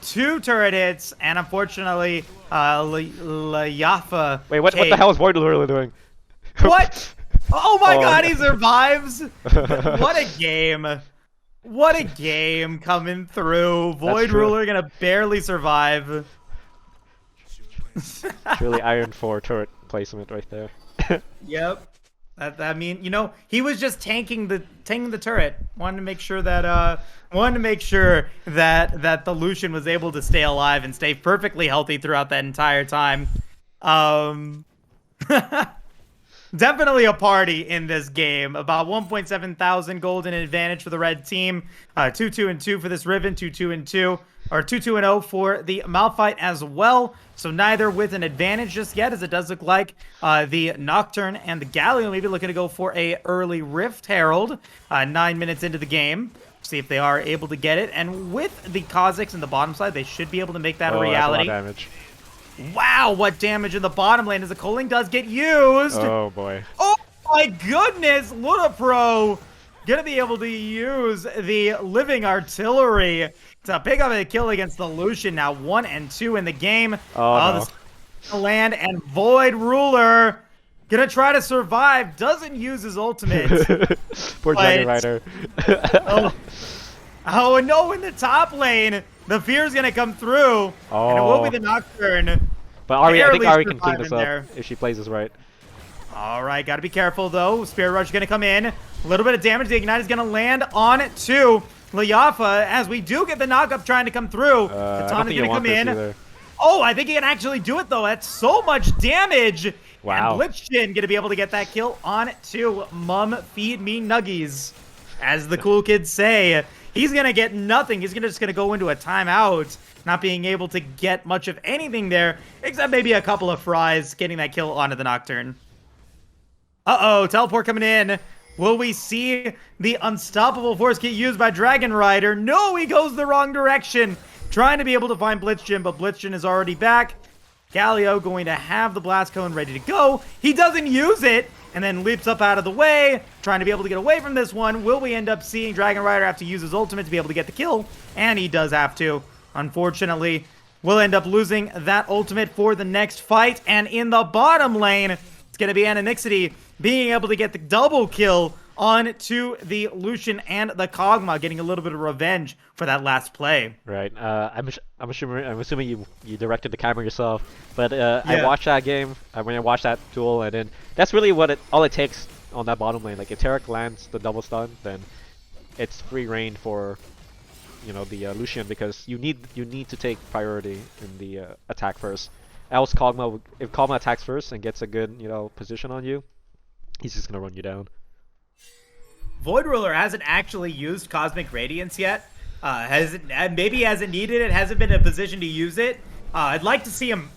2 turret hits, and unfortunately, Layafa. Wait, what the hell is Void really doing? What? Oh my Oh. god, he survives! What a game. What a game coming through. Void true. Ruler gonna barely survive. Truly Iron 4 turret placement right there. Yep. I mean, he was just tanking the turret. Wanted to make sure that the Lucian was able to stay alive and stay perfectly healthy throughout that entire time. Definitely a party in this game. About 1.7 thousand gold in advantage for the red team. 2-2-2 for this Riven. 2-2-2. Or 2-2-0 for the Malphite as well. So neither with an advantage just yet, as it does look like the Nocturne and the Galio maybe looking to go for a early Rift Herald. 9 minutes into the game. See if they are able to get it. And with the Kha'Zix in the bottom side, they should be able to make that a reality. That's a lot of damage. Wow, what damage in the bottom lane as the Culling does get used. Oh boy. Oh my goodness, Ludapro gonna be able to use the Living Artillery to pick up a kill against the Lucian. Now 1 and 2 in the game. Oh, The land and Void Ruler gonna try to survive. Doesn't use his ultimate. Poor Dragon But- Rider. Oh no, in the top lane, the Fear's gonna come through. And it will be the Nocturne. But Ahri, I think barely Ahri can clean this up surviving there. if she plays this right. All right, got to be careful, though. Spirit Rush going to come in. A little bit of damage. The Ignite is going to land on to Layafa as we do get the knock-up trying to come through. The I don't taunt is think you going to want come this in. either. Oh, I think he can actually do it, though. That's so much damage. Wow. And Blitzchin going to be able to get that kill on to Mum Feed Me Nuggies. As the cool kids say, he's going to get nothing. He's just going to go into a timeout, not being able to get much of anything there, except maybe a couple of fries, getting that kill onto the Nocturne. Uh-oh, teleport coming in. Will we see the unstoppable force get used by Dragon Rider? No, he goes the wrong direction. Trying to be able to find Blitzchin, but Blitzchin is already back. Galio going to have the Blast Cone ready to go. He doesn't use it, and then leaps up out of the way, trying to be able to get away from this one. Will we end up seeing Dragon Rider have to use his ultimate to be able to get the kill? And he does have to. Unfortunately, we'll end up losing that ultimate for the next fight. And in the bottom lane, it's going to be Animixity being able to get the double kill onto the Lucian and the Kog'Maw, getting a little bit of revenge for that last play. Right. I'm assuming you directed the camera yourself, but I watched that game. When I watched that duel, and then that's really all it takes on that bottom lane. Like if Taric lands the double stun, then it's free reign for the Lucian, because you need to take priority in the attack first. Else if Kog'Maw attacks first and gets a good position on you, he's just gonna run you down. Void Ruler hasn't actually used Cosmic Radiance yet. Maybe he hasn't needed it, hasn't been in a position to use it. I'd like to see him.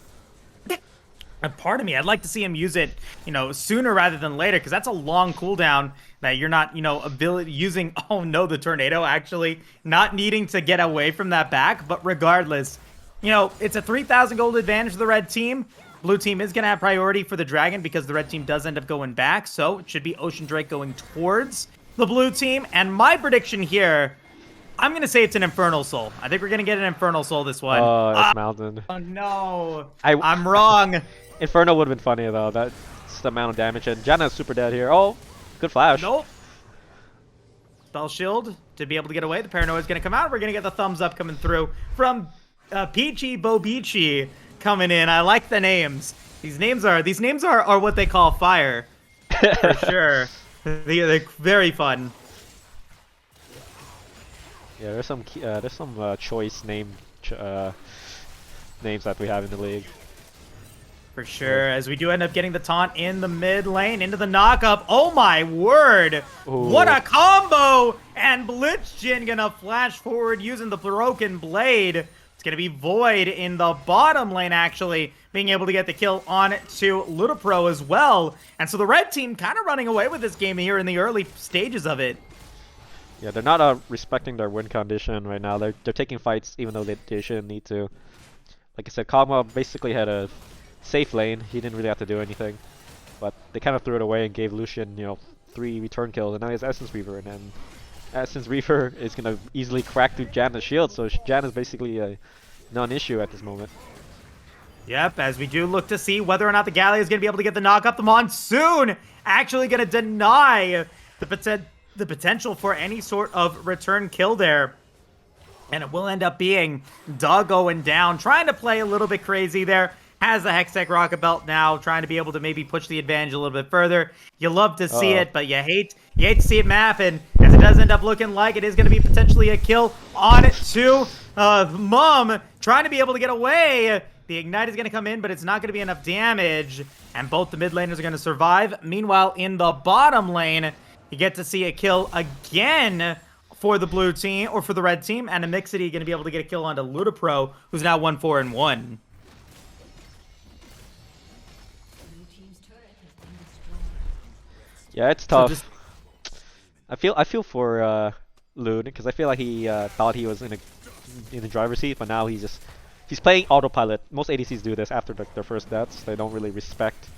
Pardon me. I'd like to see him use it, sooner rather than later, because that's a long cooldown that you're not, using. Oh no, the tornado actually not needing to get away from that back. But regardless, it's a 3,000 gold advantage for the red team. Blue team is going to have priority for the dragon because the red team does end up going back. So it should be Ocean Drake going towards the blue team. And my prediction here, I'm going to say it's an Infernal Soul. I think we're going to get an Infernal Soul this one. Oh, it's Mountain. Oh, no. I'm wrong. Inferno would have been funny, though. That's the amount of damage. And Janna's super dead here. Oh, good flash. Nope. Spell Shield to be able to get away. The Paranoia is going to come out. We're going to get the thumbs up coming through from Peachy Bobici coming in. I like the names. These names are what they call fire. For sure. They're very fun. Yeah, there's some choice names that we have in the league. For sure, as we do end up getting the taunt in the mid lane, into the knock-up. Oh my word! Ooh. What a combo! And Blitzjin gonna flash forward using the Broken Blade. It's gonna be Void in the bottom lane, actually, being able to get the kill on to Ludipro as well. And so the red team kind of running away with this game here in the early stages of it. Yeah, they're not respecting their win condition right now. They're taking fights even though they shouldn't need to. Like I said, Kog'Maw basically had a safe lane. He didn't really have to do anything, but they kind of threw it away and gave Lucian 3 return kills, and now he has Essence Reaver, and then Essence Reaver is gonna easily crack through Janna's shield, so Janna's basically a non-issue at this moment. Yep, as we do look to see whether or not the Galio is going to be able to get the knock up. The Monsoon actually going to deny the potential for any sort of return kill there. And it will end up being Doug going down, trying to play a little bit crazy there. Has the Hextech Rocket Belt now, trying to be able to maybe push the advantage a little bit further. You love to see it, but you hate to see it happen, as it does end up looking like it is going to be potentially a kill on to Mum, trying to be able to get away. The Ignite is going to come in, but it's not going to be enough damage, and both the mid laners are going to survive. Meanwhile, in the bottom lane, you get to see a kill again for the blue team, or for the red team, and Amixity going to be able to get a kill onto Ludipro, who's now 1-4-1. Yeah, it's tough. So I feel for Lune, because I feel like he thought he was in the driver's seat, but now he's playing autopilot. Most ADCs do this after their first deaths. They don't really respect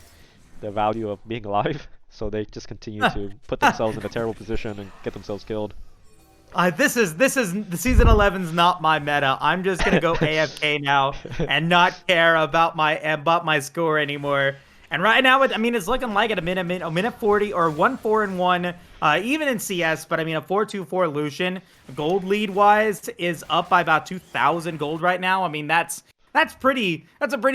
the value of being alive, so they just continue to put themselves in a terrible position and get themselves killed. This is the season 11's not my meta. I'm just gonna go AFK now and not care about my score anymore. And right now, it's looking like at a minute 40 or 1-4-1, even in CS. But a 4-2-4 Lucian, gold lead wise, is up by about 2,000 gold right now. That's a pretty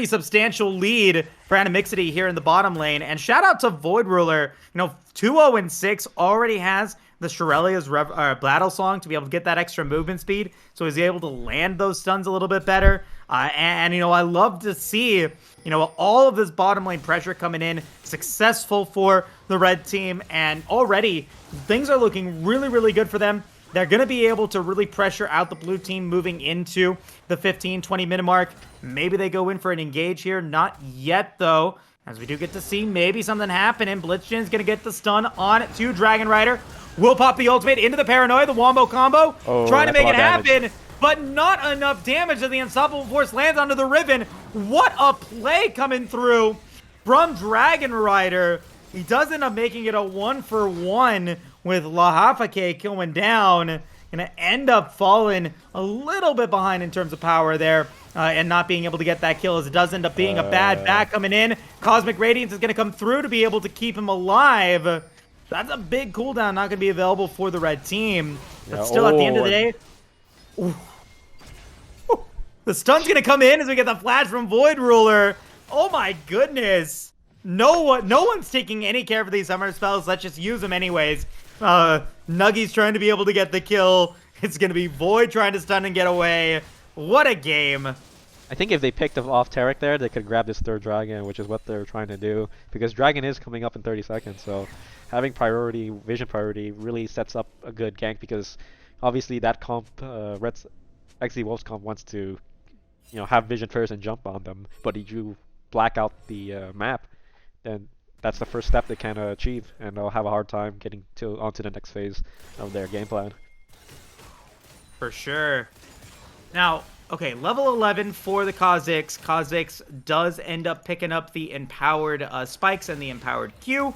substantial lead for Animixity here in the bottom lane. And shout out to Void Ruler, 2-0-6 already has the Shurelya's Blattle Song to be able to get that extra movement speed, so he's able to land those stuns a little bit better. And I love to see all of this bottom lane pressure coming in, successful for the red team, and already things are looking really, really good for them. They're going to be able to really pressure out the blue team moving into the 15-20 minute mark. Maybe they go in for an engage here. Not yet, though, as we do get to see maybe something happen. And Blitzjin's going to get the stun on to Dragon Rider. Will pop the ultimate into the Paranoia, the Wombo combo. Trying to make it happen. but not enough damage as the Unstoppable Force lands onto the Riven. What a play coming through from Dragon Rider. He does end up making it a 1-for-1 with Lahafake going down. Gonna end up falling a little bit behind in terms of power there, and not being able to get that kill, as it does end up being a bad back coming in. Cosmic Radiance is gonna come through to be able to keep him alive. That's a big cooldown, not gonna be available for the red team. But Yeah, still, at the end of the day, the stun's gonna come in as we get the flash from Void Ruler. Oh my goodness. No one's taking any care for these summer spells. Let's just use them anyways. Nuggy's trying to be able to get the kill. It's gonna be Void trying to stun and get away. What a game. I think if they picked off Taric there, they could grab this third dragon, which is what they're trying to do. Because dragon is coming up in 30 seconds, so having priority, vision priority, really sets up a good gank, because obviously that comp, XZ Wolves comp wants to, have vision first and jump on them. But if you black out the map, then that's the first step they can achieve, and they'll have a hard time getting onto the next phase of their game plan. For sure. Now, okay, level 11 for the Kha'Zix. Kha'Zix does end up picking up the empowered spikes and the empowered Q.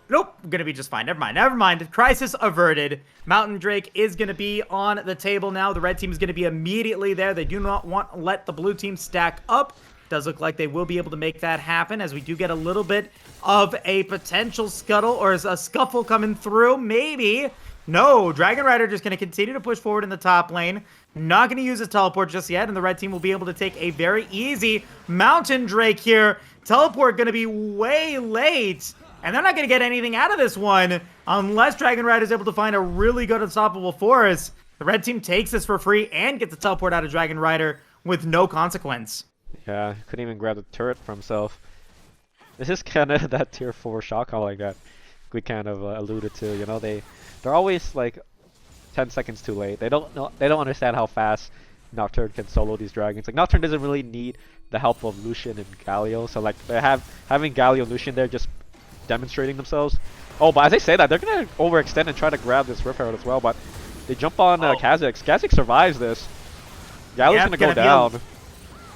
Nope, gonna be just fine. Never mind. Crisis averted. Mountain Drake is gonna be on the table now. The red team is gonna be immediately there. They do not want to let the blue team stack up. Does look like they will be able to make that happen, as we do get a little bit of a potential scuttle or a scuffle coming through. Maybe. No, Dragon Rider just going to continue to push forward in the top lane. Not going to use his teleport just yet, and the red team will be able to take a very easy Mountain Drake here. Teleport going to be way late, and they're not going to get anything out of this one unless Dragon Rider is able to find a really good Unstoppable Force. The red team takes this for free and gets the teleport out of Dragon Rider with no consequence. Yeah, couldn't even grab the turret for himself. This is kind of that tier 4 shock calling that we kind of alluded to. They're always like 10 seconds too late. They don't understand how fast Nocturne can solo these dragons. Like, Nocturne doesn't really need the help of Lucian and Galio, so like having Galio and Lucian there just demonstrating themselves. Oh, but as I say that, they're gonna overextend and try to grab this Rift Herald as well, but they jump on Kha'Zix. Kha'Zix survives this. Galio's gonna go down.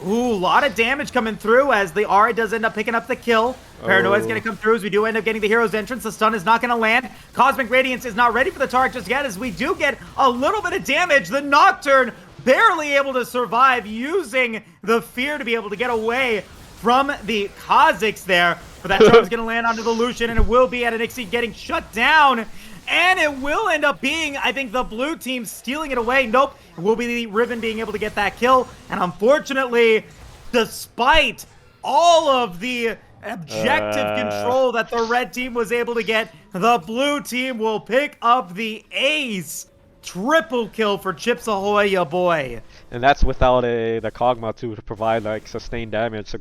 Ooh, a lot of damage coming through as the Aura does end up picking up the kill. Paranoia's going to come through as we do end up getting the hero's entrance. The stun is not going to land. Cosmic Radiance is not ready for the Taric just yet, as we do get a little bit of damage. The Nocturne barely able to survive, using the fear to be able to get away from the Kha'Zix there. But that charm is going to land onto the Lucian, and it will be at an Exceed getting shut down. And it will end up being, I think, the blue team stealing it away. Nope. It will be the Riven being able to get that kill. And unfortunately, despite all of the objective control that the red team was able to get, the blue team will pick up the ace. Triple kill for Chips Ahoy, ya boy. And that's without the Kog'Maw to provide like sustained damage. So,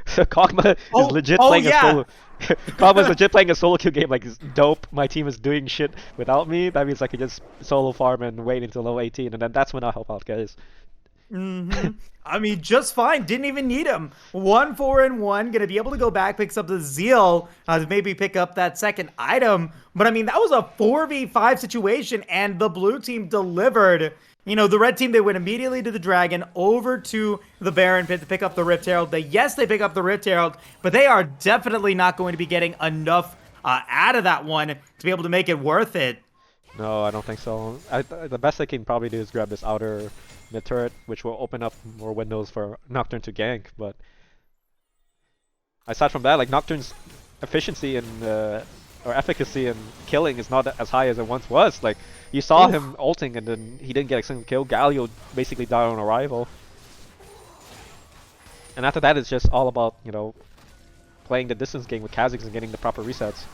so Kog'Maw is legit playing a solo. Kog'Maw's legit playing a solo kill game. Like, it's dope. My team is doing shit without me. That means I can just solo farm and wait until level 18, and then that's when I'll help out, guys. I mean, just fine. Didn't even need him. 1-4-1. Gonna be able to go back, picks up the Zeal to maybe pick up that second item. But I mean, that was a 4v5 situation, and the blue team delivered. The red team, they went immediately to the Dragon, over to the Baron Pit to pick up the Rift Herald. Yes, they pick up the Rift Herald, but they are definitely not going to be getting enough out of that one to be able to make it worth it. No, I don't think so. The best they can probably do is grab this outer mid turret, which will open up more windows for Nocturne to gank. But aside from that, like, Nocturne's efficiency and or efficacy in killing is not as high as it once was. Like, you saw him ulting and then he didn't get a single kill. Galio basically died on arrival. And after that, it's just all about, playing the distance game with Kha'Zix and getting the proper resets.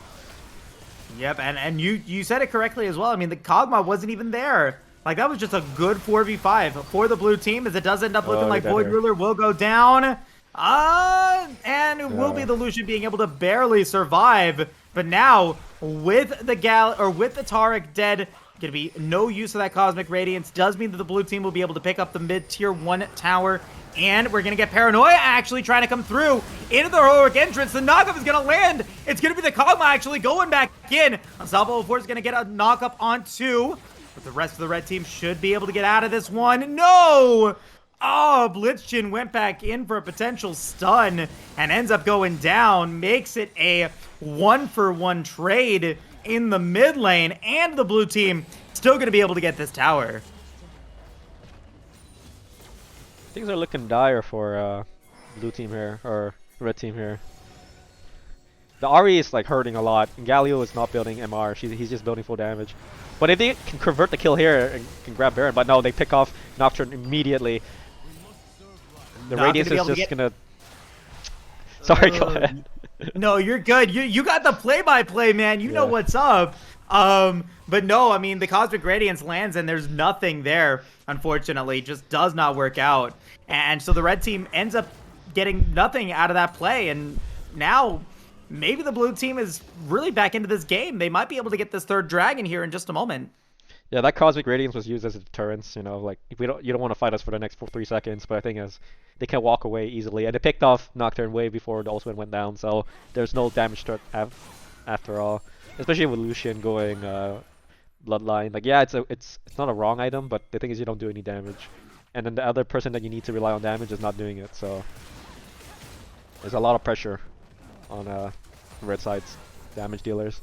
Yep, and you said it correctly as well. I mean, the Kog'Maw wasn't even there. Like, that was just a good 4v5 for the blue team, as it does end up looking like Void Ruler will go down. And it will be the Lucian being able to barely survive. But now, with the Taric dead, Going to be no use of that Cosmic Radiance. Does mean that the blue team will be able to pick up the mid-tier 1 tower. And we're going to get Paranoia actually trying to come through into the heroic entrance. The knockup is going to land. It's going to be the Kog'Maw actually going back in. Unstoppable Force is going to get a knockup on 2. But the rest of the red team should be able to get out of this one. No! Oh, Blitzchin went back in for a potential stun and ends up going down. Makes it a 1-for-1 trade in the mid lane, and the blue team still going to be able to get this tower. Things are looking dire for blue team here, or red team here. The Ahri is like hurting a lot, and Galio is not building MR, he's just building full damage. But if they can convert the kill here and can grab Baron, but no, they pick off Nocturne immediately. The Radiance is just gonna... Sorry, go ahead. No, you're good. You got the play-by-play, man. You know what's up. But no, I mean, the Cosmic Radiance lands and there's nothing there, unfortunately. Just does not work out. And so the red team ends up getting nothing out of that play. And now maybe the blue team is really back into this game. They might be able to get this third dragon here in just a moment. Yeah, that Cosmic Radiance was used as a deterrence, you know, like if you don't want to fight us for the next 3 seconds, but I think as they can walk away easily, and they picked off Nocturne way before the ultimate went down, so there's no damage to have after all. Especially with Lucian going Bloodline, like yeah, it's not a wrong item, but the thing is you don't do any damage, and then the other person that you need to rely on damage is not doing it, so there's a lot of pressure on red side's damage dealers.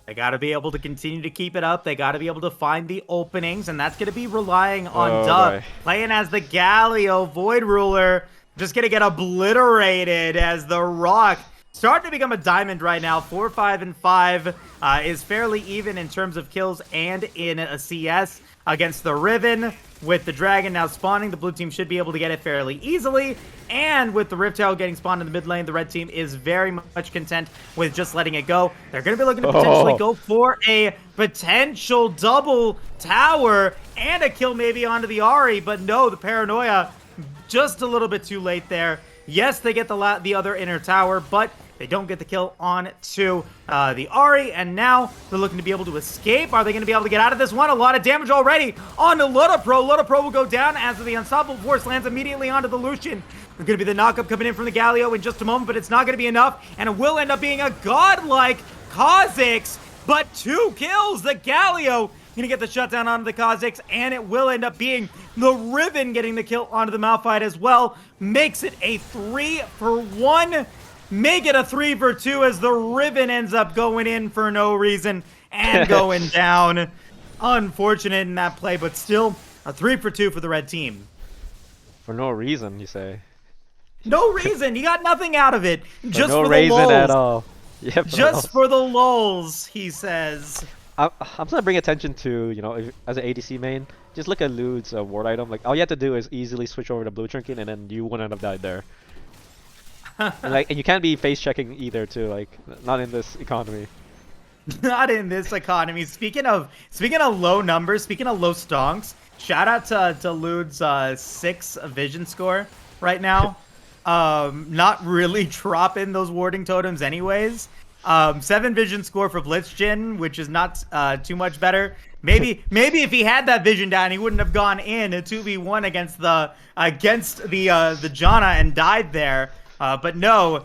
They got to be able to continue to keep it up. They got to be able to find the openings, and that's going to be relying on Dub. Playing as the Galio Void Ruler, just going to get obliterated as the Rock starting to become a diamond right now. 4, 5, and 5 is fairly even in terms of kills and in a CS against the Riven. With the Dragon now spawning, the blue team should be able to get it fairly easily. And with the Rift Herald getting spawned in the mid lane, the red team is very much content with just letting it go. They're going to be looking to potentially go for a potential double tower and a kill maybe onto the Ahri. But no, the Paranoia just a little bit too late there. Yes, they get the other inner tower, but they don't get the kill on to the Ahri, and now they're looking to be able to escape. Are they going to be able to get out of this one? A lot of damage already onto Ludapro. Ludapro will go down as the Unstoppable Force lands immediately onto the Lucian. There's going to be the knockup coming in from the Galio in just a moment, but it's not going to be enough, and it will end up being a godlike Kha'Zix, but 2 kills. The Galio going to get the shutdown onto the Kha'Zix, and it will end up being the Riven getting the kill onto the Malphite as well. Makes it a 3-for-1. Make it a 3-for-2 as the Riven ends up going in for no reason and going down. Unfortunate in that play, but still a 3-for-2 for the red team. For no reason, you say? No reason. You got nothing out of it. Just no for the reason lulz. at all. Yeah, just for the lulz, he says. I'm gonna bring attention to, you know, as an ADC main, just look at Lud's ward item. Like all you have to do is easily switch over to Blue Trinket, and then you wouldn't have died there. and you can't be face checking either, too. Like not in this economy. Not in this economy. Speaking of low numbers, speaking of low stonks, shout out to Lud's 6 vision score right now. Not really dropping those warding totems anyways. 7 vision score for Blitzchin, which is not too much better. Maybe if he had that vision down, he wouldn't have gone in a 2v1 against the Janna and died there. But no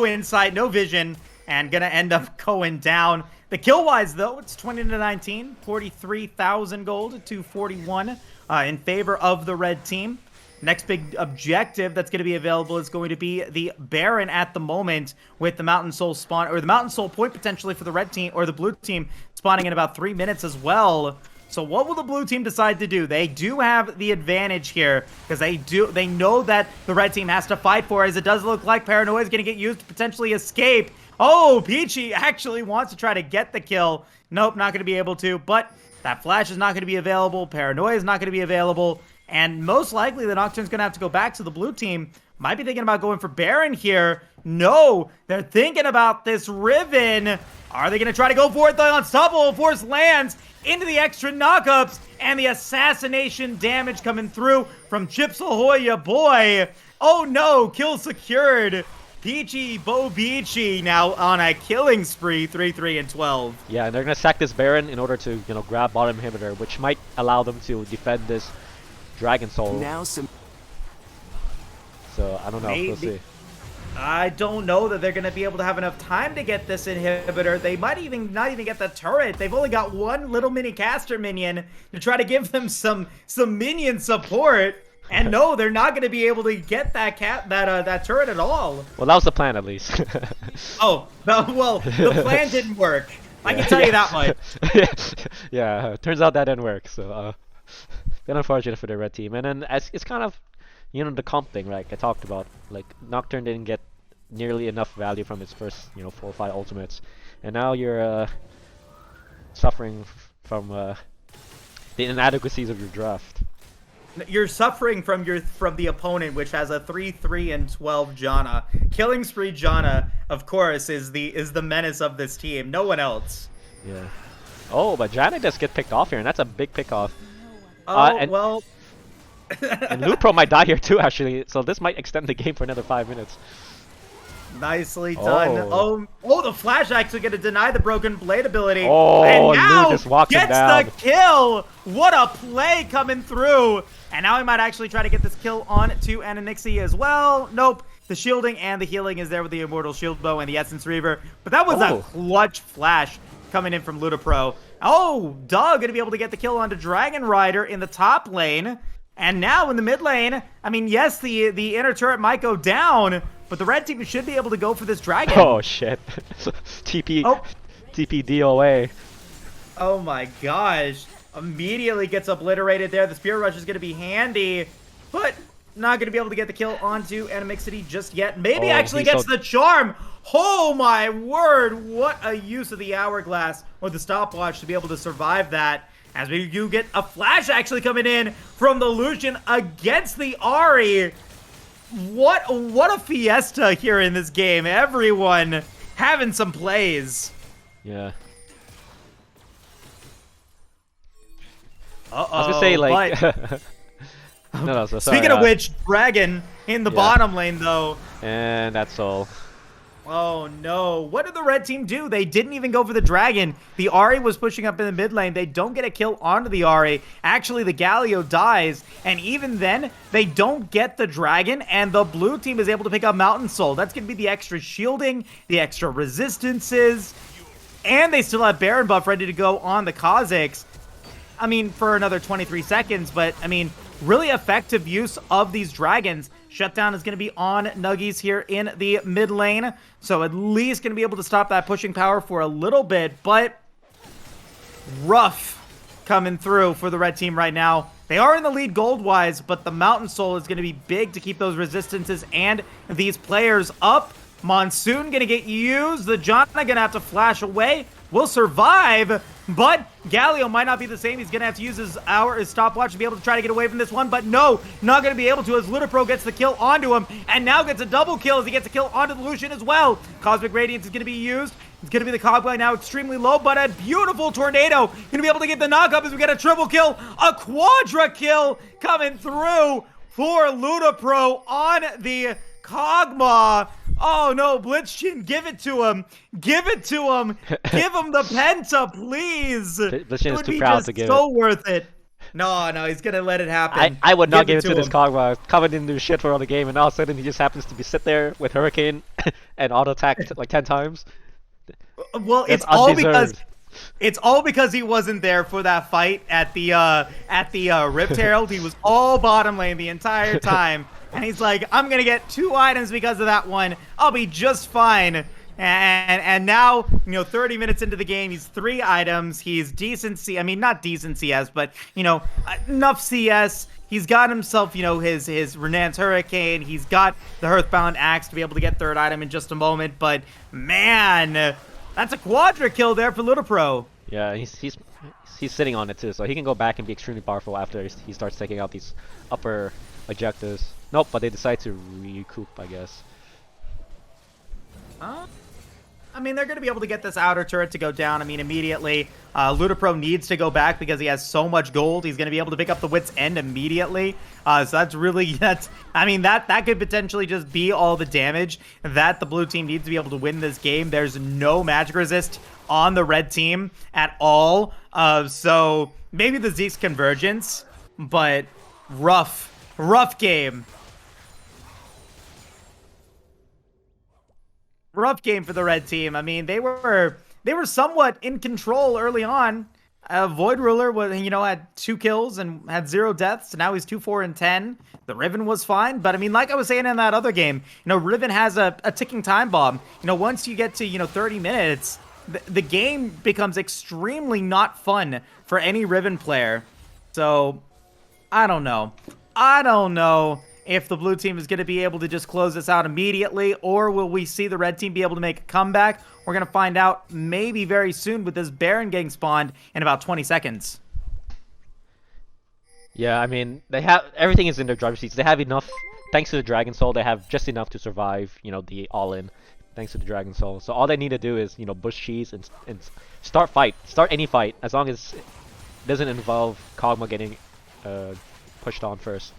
insight, no vision, and gonna end up going down. The kill wise though, it's 20-19, 43,000 gold to 41 in favor of the red team. Next big objective that's going to be available is going to be the Baron at the moment, with the Mountain Soul spawn, or the Mountain Soul point potentially for the red team or the blue team spawning in about 3 minutes as well. So what will the blue team decide to do? They do have the advantage here because they know that the red team has to fight for, as it does look like Paranoia is going to get used to potentially escape. Oh, Peachy actually wants to try to get the kill. Nope, not going to be able to, but that flash is not going to be available. Paranoia is not going to be available. And most likely the Nocturne's going to have to go back to the blue team. Might be thinking about going for Baron here. No, they're thinking about this Riven. Are they going to try to go for it? The Unstoppable Force lands into the extra knockups, and the assassination damage coming through from Chips Ahoy, ya boy. Oh no, kill secured Peachy Bobici now on a killing spree, 3-3 and 12. Yeah, and they're gonna sack this Baron in order to, grab bottom inhibitor, which might allow them to defend this Dragon Soul. Now some. So I don't know. We'll Maybe. see. I don't know that they're going to be able to have enough time to get this inhibitor. They might even not even get the turret. They've only got one little mini caster minion to try to give them some minion support. And no, they're not going to be able to get that that turret at all. Well, that was the plan at least. Oh, well, the plan didn't work. I can tell you that much. Yeah, turns out that didn't work. So, bit unfortunate for the red team. And then it's kind of, the comp thing, like I talked about. Like Nocturne didn't get nearly enough value from its first, 4 or 5 ultimates, and now you're suffering from the inadequacies of your draft. You're suffering from the opponent, which has a 3-3 and 12 Janna. Killing spree Janna, of course, is the menace of this team. No one else. Yeah. Oh, but Janna does get picked off here, and that's a big pick off. Oh, and, well. And Ludipro might die here too, actually. So this might extend the game for another 5 minutes. Nicely done. Oh, the Flash actually going to deny the Broken Blade ability. Oh, and now Lu just walks him gets down. the kill. What a play coming through. And now he might actually try to get this kill on to Anonyxy as well. Nope. The shielding and the healing is there with the Immortal Shield Bow and the Essence Reaver. But that was a clutch flash coming in from Ludipro. Oh, Doug going to be able to get the kill onto Dragon Rider in the top lane. And now in the mid lane, I mean, yes, the inner turret might go down, but the red team should be able to go for this dragon. Oh, shit. TP, TP DOA. Oh my gosh. Immediately gets obliterated there. The Spear Rush is going to be handy, but not going to be able to get the kill onto Animixity just yet. Maybe actually gets the charm. Oh my word. What a use of the Hourglass or the stopwatch to be able to survive that. As we do get a flash actually coming in from the Lucian against the Ahri. What a fiesta here in this game. Everyone having some plays. Yeah. Uh-oh. I was gonna say, like... no, so sorry, Speaking of which, Dragon in the bottom lane, though. And that's all. Oh, no. What did the red team do? They didn't even go for the Dragon. The Ahri was pushing up in the mid lane. They don't get a kill onto the Ahri. Actually, the Galio dies. And even then, they don't get the Dragon. And the blue team is able to pick up Mountain Soul. That's going to be the extra shielding, the extra resistances. And they still have Baron buff ready to go on the Kha'Zix. I mean, for another 23 seconds. But, I mean, really effective use of these Dragons. Shutdown is going to be on Nuggies here in the mid lane. So at least going to be able to stop that pushing power for a little bit. But rough coming through for the red team right now. They are in the lead gold-wise, but the Mountain Soul is going to be big to keep those resistances and these players up. Monsoon going to get used. The Janna going to have to flash away. Will survive, but Galio might not be the same. He's going to have to use his stopwatch to be able to try to get away from this one, but no, not going to be able to as Ludipro gets the kill onto him, and now gets a double kill as he gets a kill onto the Lucian as well. Cosmic Radiance is going to be used. It's going to be the Cogblade now extremely low, but a beautiful Tornado. Going to be able to get the knock-up as we get a triple kill, a quadra kill coming through for Ludipro on the Kog'Maw. Oh no, Blitzchin, give it to him. Give it to him. Give him the Penta, please. Blitzchin is would too be proud just to give so it. worth it. No, he's gonna let it happen. I would not give it to this him. Kog'Maw. Covered in the shit for all the game, and all of a sudden he just happens to be sit there with Hurricane and auto attack like 10 times. Well, It's it's undeserved. all because he wasn't there for that fight at the Rift Herald. He was all bottom lane the entire time. And he's like, I'm going to get 2 items because of that one. I'll be just fine. And now, 30 minutes into the game, he's 3 items. He's decent I mean, not decent CS, but, enough CS. He's got himself, his Renan's Hurricane. He's got the Hearthbound Axe to be able to get 3rd item in just a moment. But, man, that's a quadra kill there for Ludipro. Yeah, he's sitting on it too, so he can go back and be extremely powerful after he starts taking out these upper objectives. Nope, but they decide to recoup, I guess. I mean, they're going to be able to get this outer turret to go down. I mean, immediately. Ludipro needs to go back because he has so much gold. He's going to be able to pick up the Wit's End immediately. So that's really, I mean, that could potentially just be all the damage that the blue team needs to be able to win this game. There's no magic resist on the red team at all. So maybe the Zeke's convergence, but rough game. Rough game for the red team. I mean, they were somewhat in control early on. Void Ruler was, had 2 kills and had 0 deaths. So now he's 2-4-10. The Riven was fine, but I mean, like I was saying in that other game, Riven has a ticking time bomb. Once you get to 30 minutes, the game becomes extremely not fun for any Riven player. So I don't know. If the blue team is going to be able to just close this out immediately, or will we see the red team be able to make a comeback? We're going to find out maybe very soon with this Baron getting spawned in about 20 seconds. Yeah, I mean, they have everything is in their driver's seats. They have enough, thanks to the Dragon Soul, they have just enough to survive, the all-in, thanks to the Dragon Soul. So all they need to do is, bush cheese and start any fight, as long as it doesn't involve Kog'Maw getting pushed on first.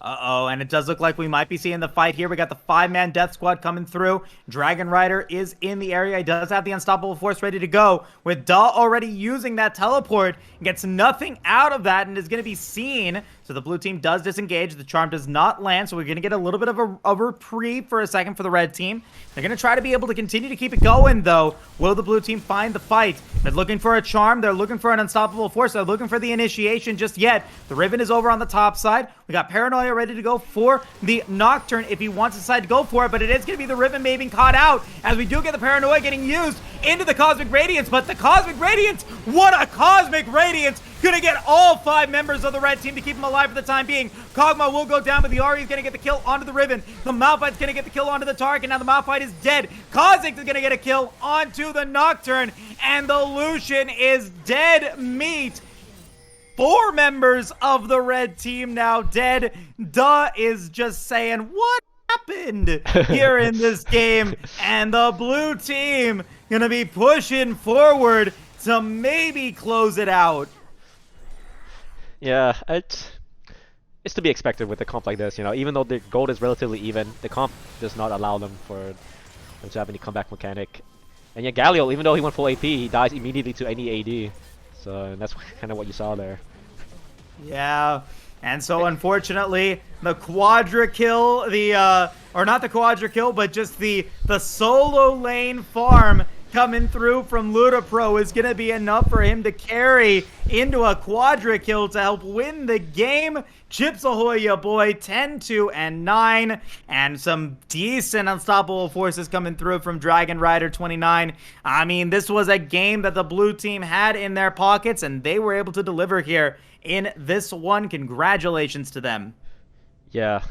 Uh-oh, and it does look like we might be seeing the fight here. We got the 5-man death squad coming through. Dragon Rider is in the area. He does have the Unstoppable Force ready to go. With Da already using that teleport, gets nothing out of that and is going to be seen. So the blue team does disengage. The charm does not land, so we're going to get a little bit of a reprieve for a second for the red team. They're going to try to be able to continue to keep it going, though. Will the blue team find the fight? They're looking for a charm. They're looking for an Unstoppable Force. They're looking for the initiation just yet. The Riven is over on the top side. We got Paranoia ready to go for the Nocturne if he wants to decide to go for it, but it is going to be the Riven maybe caught out as we do get the Paranoia getting used into the Cosmic Radiance, but the Cosmic Radiance, what a Cosmic Radiance! Gonna get all 5 members of the red team to keep him alive for the time being. Kog'Maw will go down, but the Ahri is gonna get the kill onto the Riven. The Malphite's gonna get the kill onto the Tark, and now the Malphite is dead. Kha'Zix is gonna get a kill onto the Nocturne, and the Lucian is dead meat. 4 members of the red team now dead. Duh is just saying, what happened here in this game? And the blue team gonna be pushing forward to maybe close it out. Yeah, it's to be expected with a comp like this, even though the gold is relatively even, the comp does not allow them to have any comeback mechanic. And yeah, Galio, even though he went full AP, he dies immediately to any AD. So that's kind of what you saw there. Yeah, and so unfortunately, the quadra kill, or not the quadra kill, but just the solo lane farm coming through from Ludipro is going to be enough for him to carry into a quadra kill to help win the game. Chips ahoy, ya boy, 10-2-9, and some decent Unstoppable Forces coming through from Dragon Rider 29. I mean, this was a game that the blue team had in their pockets, and they were able to deliver here in this one. Congratulations to them. Yeah,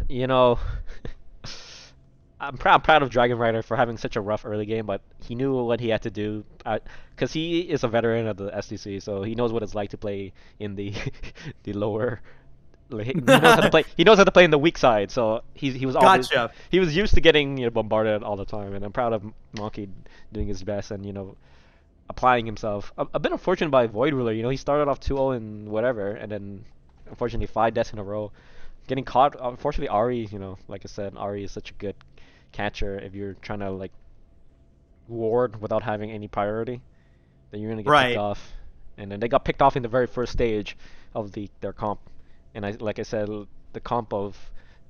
I'm proud of Dragon Rider for having such a rough early game, but he knew what he had to do, because he is a veteran of the SDC, so he knows what it's like to play in the the lower. He knows how to play. He knows how to play in the weak side, so he was always, Gotcha. He was used to getting bombarded all the time, and I'm proud of Monkey doing his best and applying himself. A bit unfortunate by Void Ruler, he started off 2-0 and whatever, and then unfortunately 5 deaths in a row, getting caught. Unfortunately, Ahri, like I said, Ahri is such a good catcher. If you're trying to ward without having any priority, then you're gonna get picked off. And then they got picked off in the very first stage of their comp. And like I said, the comp of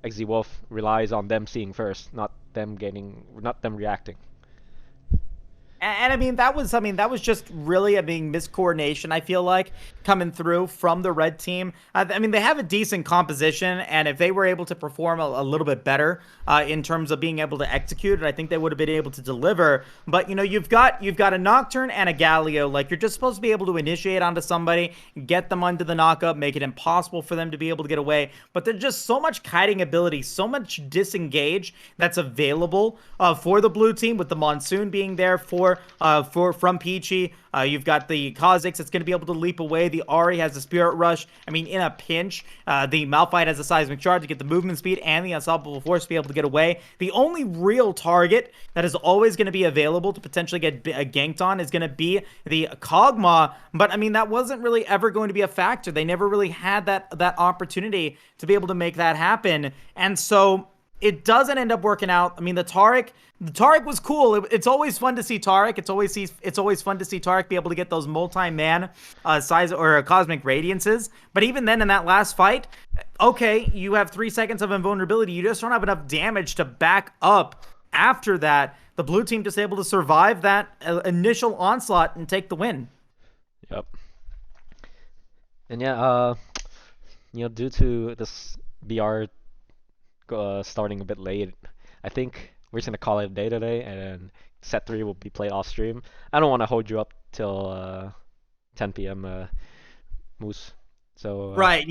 XZ Wolf relies on them seeing first, not them reacting. And I mean, that was just really miscoordination, I feel like, coming through from the red team. I mean, they have a decent composition, and if they were able to perform a little bit better in terms of being able to execute it, I think they would have been able to deliver. But, you've got a Nocturne and a Galio. Like, you're just supposed to be able to initiate onto somebody, get them onto the knockup, make it impossible for them to be able to get away. But there's just so much kiting ability, so much disengage that's available for the blue team, with the Monsoon being there for from Peachy. You've got the Kha'Zix that's going to be able to leap away. The Ahri has the Spirit Rush. I mean, in a pinch, the Malphite has a Seismic Charge to get the movement speed and the Unstoppable Force to be able to get away. The only real target that is always going to be available to potentially get ganked on is going to be the Kog'Maw. But I mean, that wasn't really ever going to be a factor. They never really had that opportunity to be able to make that happen. And so it doesn't end up working out. I mean, the Taric was cool. It's always fun to see Taric. It's always fun to see Taric be able to get those multi-man size or cosmic radiances. But even then, in that last fight, okay, you have 3 seconds of invulnerability. You just don't have enough damage to back up. After that, the blue team just able to survive that initial onslaught and take the win. Yep. And yeah, due to this BR starting a bit late, I think we're just gonna call it a day today, and set 3 will be played off stream. I don't want to hold you up till 10 p.m. Moose. So right,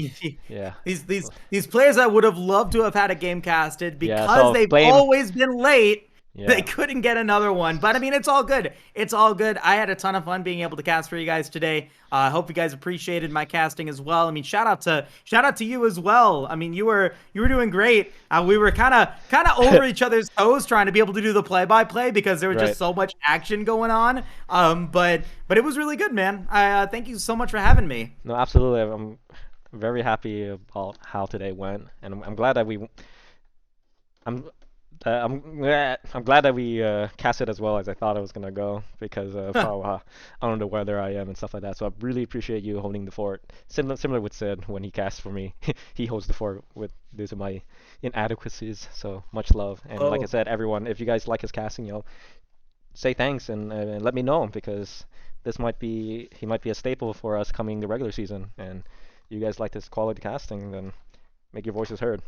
yeah. These players that would have loved to have had a game casted because so they've blame... always been late. Yeah. They couldn't get another one, but I mean, it's all good. It's all good. I had a ton of fun being able to cast for you guys today. I hope you guys appreciated my casting as well. I mean, shout out to you as well. I mean, you were doing great. We were kind of over each other's toes trying to be able to do the play-by-play because there was just so much action going on. But it was really good, man. I thank you so much for having me. No, absolutely. I'm very happy about how today went, and I'm glad that I'm glad that we cast it as well as I thought it was gonna go because of how under the weather I am and stuff like that. So I really appreciate you holding the fort. Similar with Sid when he casts for me, he holds the fort due to my inadequacies. So much love, and like I said, everyone, if you guys like his casting, say thanks and let me know because he might be a staple for us coming the regular season. And you guys like this quality casting, then make your voices heard.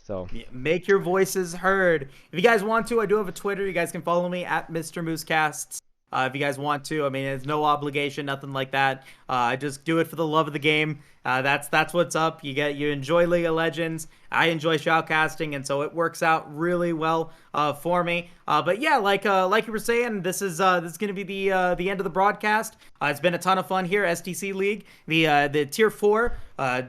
So make your voices heard. If you guys want to, I do have a Twitter. You guys can follow me at Mr. Moosecasts. If you guys want to, I mean, it's no obligation, nothing like that. I just do it for the love of the game. That's what's up. You enjoy League of Legends. I enjoy shoutcasting, and so it works out really well for me. But yeah, like you were saying, this is gonna be the end of the broadcast. It's been a ton of fun here, STC League, the Tier 4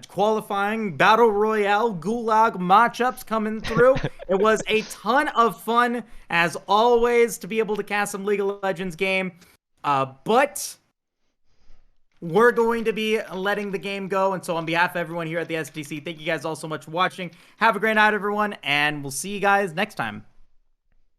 qualifying Battle Royale Gulag matchups coming through. It was a ton of fun as always to be able to cast some League of Legends game, but we're going to be letting the game go. And so on behalf of everyone here at the SDC, thank you guys all so much for watching. Have a great night, everyone, and we'll see you guys next time.